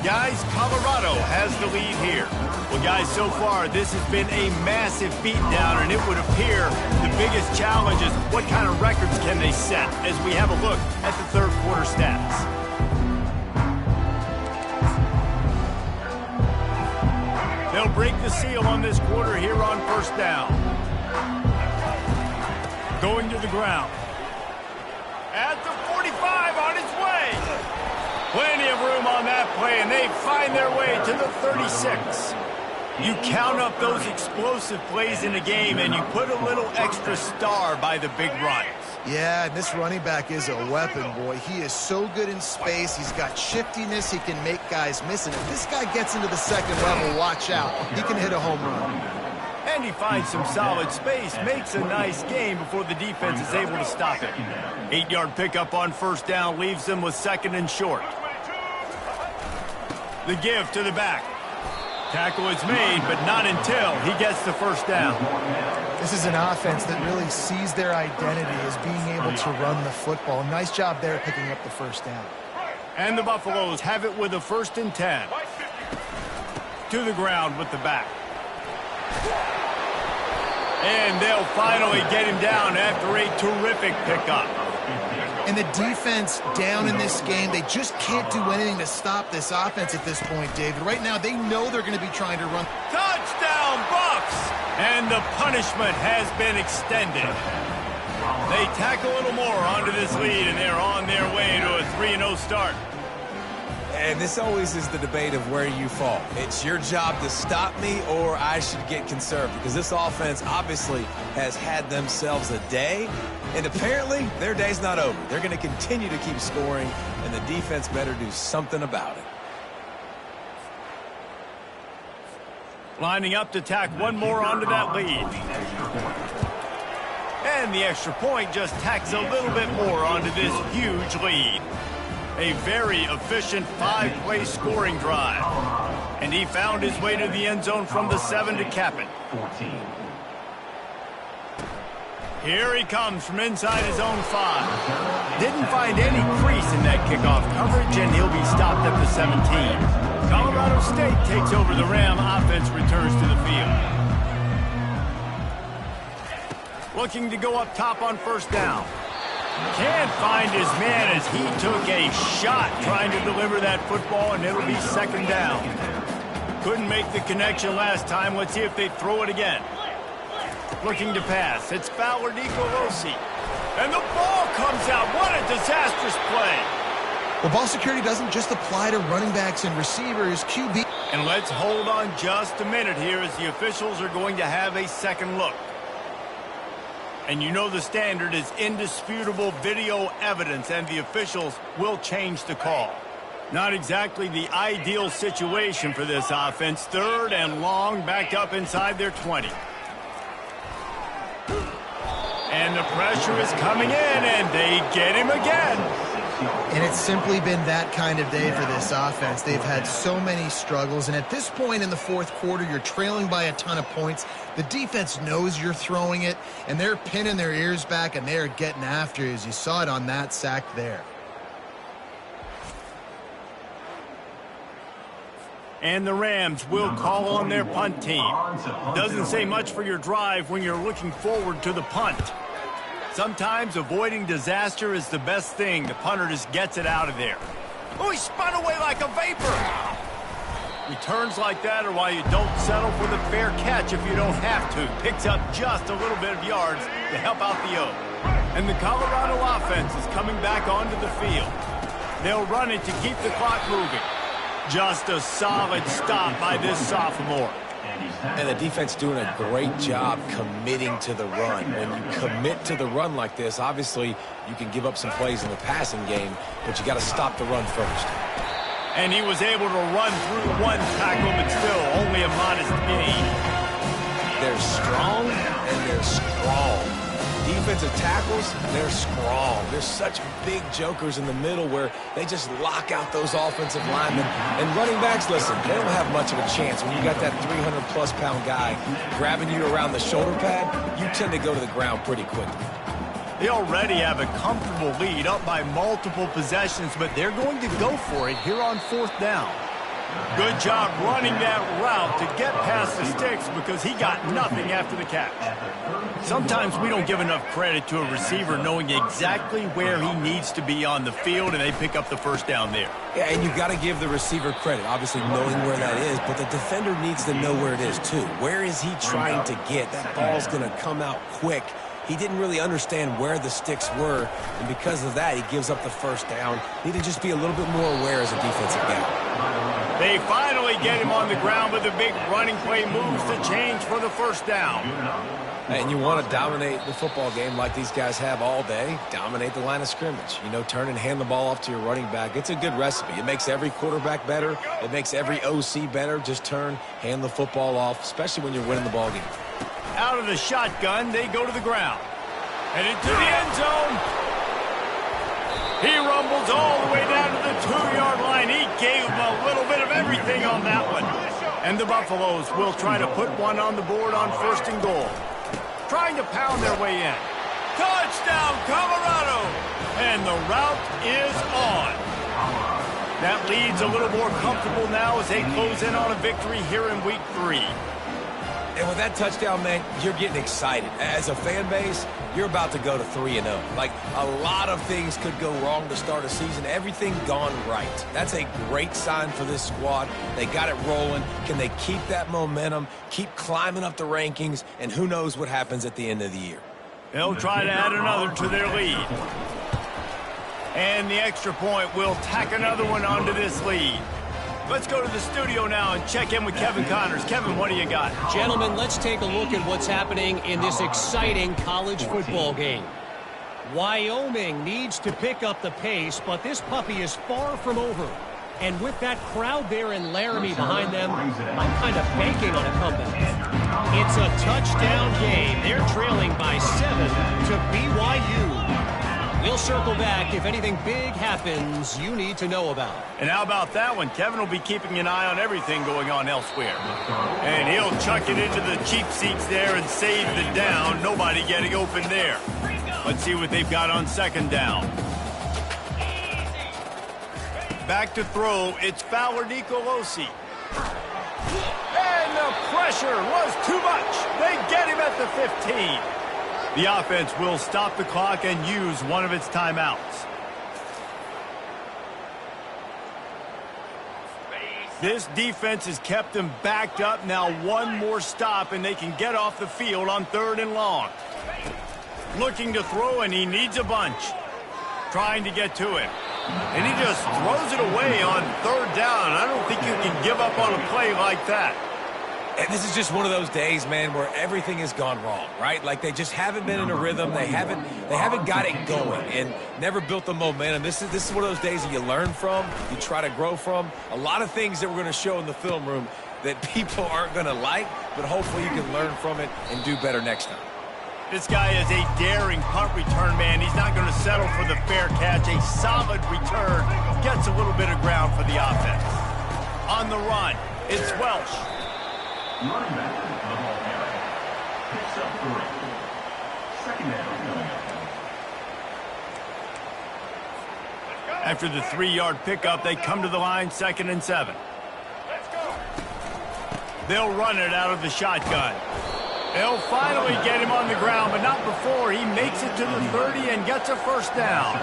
Guys, Colorado has the lead here. Well, guys, so far, this has been a massive beatdown, and it would appear the biggest challenge is what kind of records can they set as we have a look at the third quarter stats. They'll break the seal on this quarter here on first down. Going to the ground. At the 45 on its way. Plenty of room on that play, and they find their way to the 36. You count up those explosive plays in a game, and you put a little extra star by the big runs. Yeah, and this running back is a weapon, boy. He is so good in space. He's got shiftiness. He can make guys miss. And if this guy gets into the second level, watch out. He can hit a home run. And he finds some solid space, makes a nice game before the defense is able to stop it. 8-yard pickup on first down leaves them with 2nd and short. The give to the back. Tackle is made, but not until he gets the first down. This is an offense that really sees their identity as being able to run the football. Nice job there picking up the first down. And the Buffaloes have it with a 1st and 10. To the ground with the back. And they'll finally get him down after a terrific pickup. And the defense down in this game, they just can't do anything to stop this offense at this point, David. Right now, they know they're going to be trying to run. Touchdown, Bucks! And the punishment has been extended. They tack a little more onto this lead, and they're on their way to a 3-0 start. And this always is the debate of where you fall. It's your job to stop me, or I should get conserved, because this offense obviously has had themselves a day, and apparently their day's not over. They're going to continue to keep scoring, and the defense better do something about it. Lining up to tack one more onto that lead. And the extra point just tacks a little bit more onto this huge lead. A very efficient 5-play scoring drive. And he found his way to the end zone from the 7 to cap it. 14. Here he comes from inside his own 5. Didn't find any crease in that kickoff coverage, and he'll be stopped at the 17. Colorado State takes over the Ram. Offense returns to the field. Looking to go up top on first down. Can't find his man as he took a shot trying to deliver that football, and it'll be second down. Couldn't make the connection last time. Let's see if they throw it again. Looking to pass. It's Fowler Nicolosi. And the ball comes out. What a disastrous play. Well, ball security doesn't just apply to running backs and receivers. QB. And let's hold on just a minute here as the officials are going to have a second look. And you know the standard is indisputable video evidence, and the officials will change the call. Not exactly the ideal situation for this offense. Third and long, backed up inside their 20. And the pressure is coming in, and they get him again. And it's simply been that kind of day for this offense. They've had so many struggles, and at this point in the fourth quarter, you're trailing by a ton of points. The defense knows you're throwing it, and they're pinning their ears back, and they're getting after you, as you saw it on that sack there. And the Rams will call on their punt team. Doesn't say much for your drive when you're looking forward to the punt. Sometimes avoiding disaster is the best thing. The punter just gets it out of there. Oh, he spun away like a vapor. Returns like that are why you don't settle for the fair catch if you don't have to. Picks up just a little bit of yards to help out the O. And the Colorado offense is coming back onto the field. They'll run it to keep the clock moving. Just a solid stop by this sophomore. And the defense doing a great job committing to the run. When you commit to the run like this, obviously you can give up some plays in the passing game, but you got to stop the run first. And he was able to run through one tackle, but still only a modest gain. They're strong and they're strong. Defensive tackles, they're strong. They're such big jokers in the middle where they just lock out those offensive linemen. And running backs, listen, they don't have much of a chance. When you got that 300-plus pound guy grabbing you around the shoulder pad, you tend to go to the ground pretty quickly. They already have a comfortable lead, up by multiple possessions, but they're going to go for it here on fourth down. Good job running that route to get past the sticks because he got nothing after the catch. Sometimes we don't give enough credit to a receiver knowing exactly where he needs to be on the field, and they pick up the first down there. Yeah, and you've got to give the receiver credit, obviously knowing where that is, but the defender needs to know where it is too. Where is he trying to get? That ball's going to come out quick. He didn't really understand where the sticks were, and because of that, he gives up the first down. Need to just be a little bit more aware as a defensive guy. They finally get him on the ground, but the big running play moves the change for the first down. And you want to dominate the football game like these guys have all day. Dominate the line of scrimmage. You know, turn and hand the ball off to your running back. It's a good recipe. It makes every quarterback better. It makes every OC better. Just turn, hand the football off, especially when you're winning the ball game. Out of the shotgun, they go to the ground. And into the end zone. He rumbles all the way down to the 2-yard line. He gave him a little bit of everything on that one. And the Buffaloes will try to put one on the board on first and goal. Trying to pound their way in. Touchdown, Colorado! And the route is on. That lead's a little more comfortable now as they close in on a victory here in week 3. And with that touchdown, man, you're getting excited. As a fan base, you're about to go to 3-0. Like, a lot of things could go wrong to start a season. Everything gone right. That's a great sign for this squad. They got it rolling. Can they keep that momentum, keep climbing up the rankings, and who knows what happens at the end of the year? They'll try to add another to their lead. And the extra point will tack another one onto this lead. Let's go to the studio now and check in with Kevin Connors. Kevin, what do you got? Gentlemen, let's take a look at what's happening in this exciting college football game. Wyoming needs to pick up the pace, but this puppy is far from over. And with that crowd there in Laramie behind them, I'm kind of banking on a comeback. It's a touchdown game. They're trailing by 7 to BYU. We'll circle back if anything big happens you need to know about. And how about that one? Kevin will be keeping an eye on everything going on elsewhere. And he'll chuck it into the cheap seats there and save the down. Nobody getting open there. Let's see what they've got on second down. Back to throw. It's Fowler Nicolosi. And the pressure was too much. They get him at the 15. The offense will stop the clock and use one of its timeouts. This defense has kept them backed up. Now one more stop, and they can get off the field on 3rd and long. Looking to throw, and he needs a bunch. Trying to get to it. And he just throws it away on 3rd down. I don't think you can give up on a play like that. And this is just one of those days, man, where everything has gone wrong, right? Like they just haven't been in a rhythm. They haven't got it going and never built the momentum. This is one of those days that you learn from, you try to grow from. A lot of things that we're going to show in the film room that people aren't going to like, but hopefully you can learn from it and do better next time. This guy is a daring punt return man. He's not going to settle for the fair catch. A solid return. Gets a little bit of ground for the offense. On the run, it's Welch. Running back to the ball carrier. Picks up 3. Second down. After the 3-yard pickup, they come to the line, 2nd and 7. Let's go. They'll run it out of the shotgun. They'll finally get him on the ground, but not before he makes it to the 30 and gets a first down.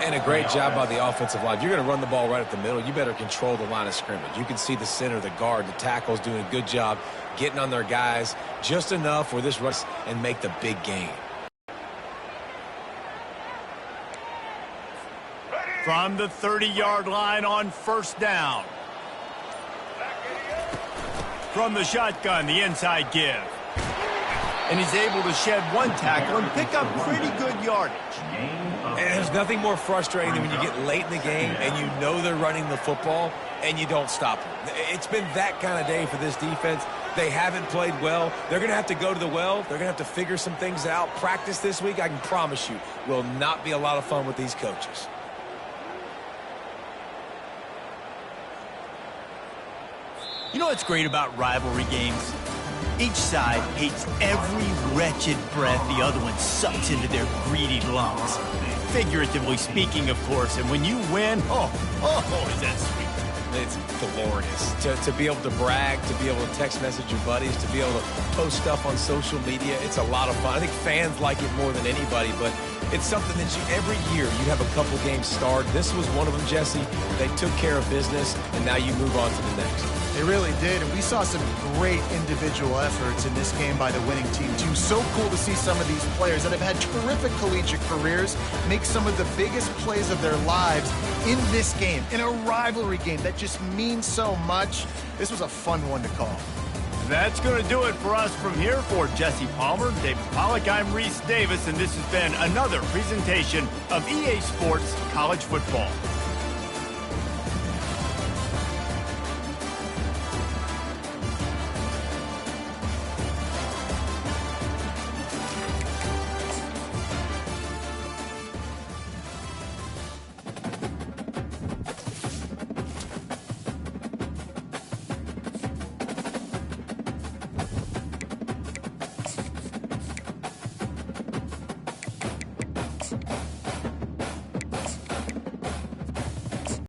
And a great job by the offensive line. If you're going to run the ball right at the middle, you better control the line of scrimmage. You can see the center, the guard, the tackles doing a good job getting on their guys just enough where this rush and make the big gain. From the 30-yard line on 1st down. From the shotgun, the inside give. And he's able to shed one tackle and pick up pretty good yardage. And there's nothing more frustrating than when you get late in the game and you know they're running the football and you don't stop them. It's been that kind of day for this defense. They haven't played well. They're going to have to go to the well. They're going to have to figure some things out. Practice this week, I can promise you, will not be a lot of fun with these coaches. You know what's great about rivalry games? Each side hates every wretched breath the other one sucks into their greedy lungs. Figuratively speaking, of course, and when you win, is that sweet. It's glorious. To be able to brag, to be able to text message your buddies, to be able to post stuff on social media, it's a lot of fun. I think fans like it more than anybody, but it's something that every year you have a couple games start. This was one of them, Jesse. They took care of business, and now you move on to the next. They really did, and we saw some great individual efforts in this game by the winning team, too. So cool to see some of these players that have had terrific collegiate careers make some of the biggest plays of their lives in this game, in a rivalry game that just means so much. This was a fun one to call. That's going to do it for us from here. For Jesse Palmer, David Pollack, I'm Reese Davis, and this has been another presentation of EA Sports College Football.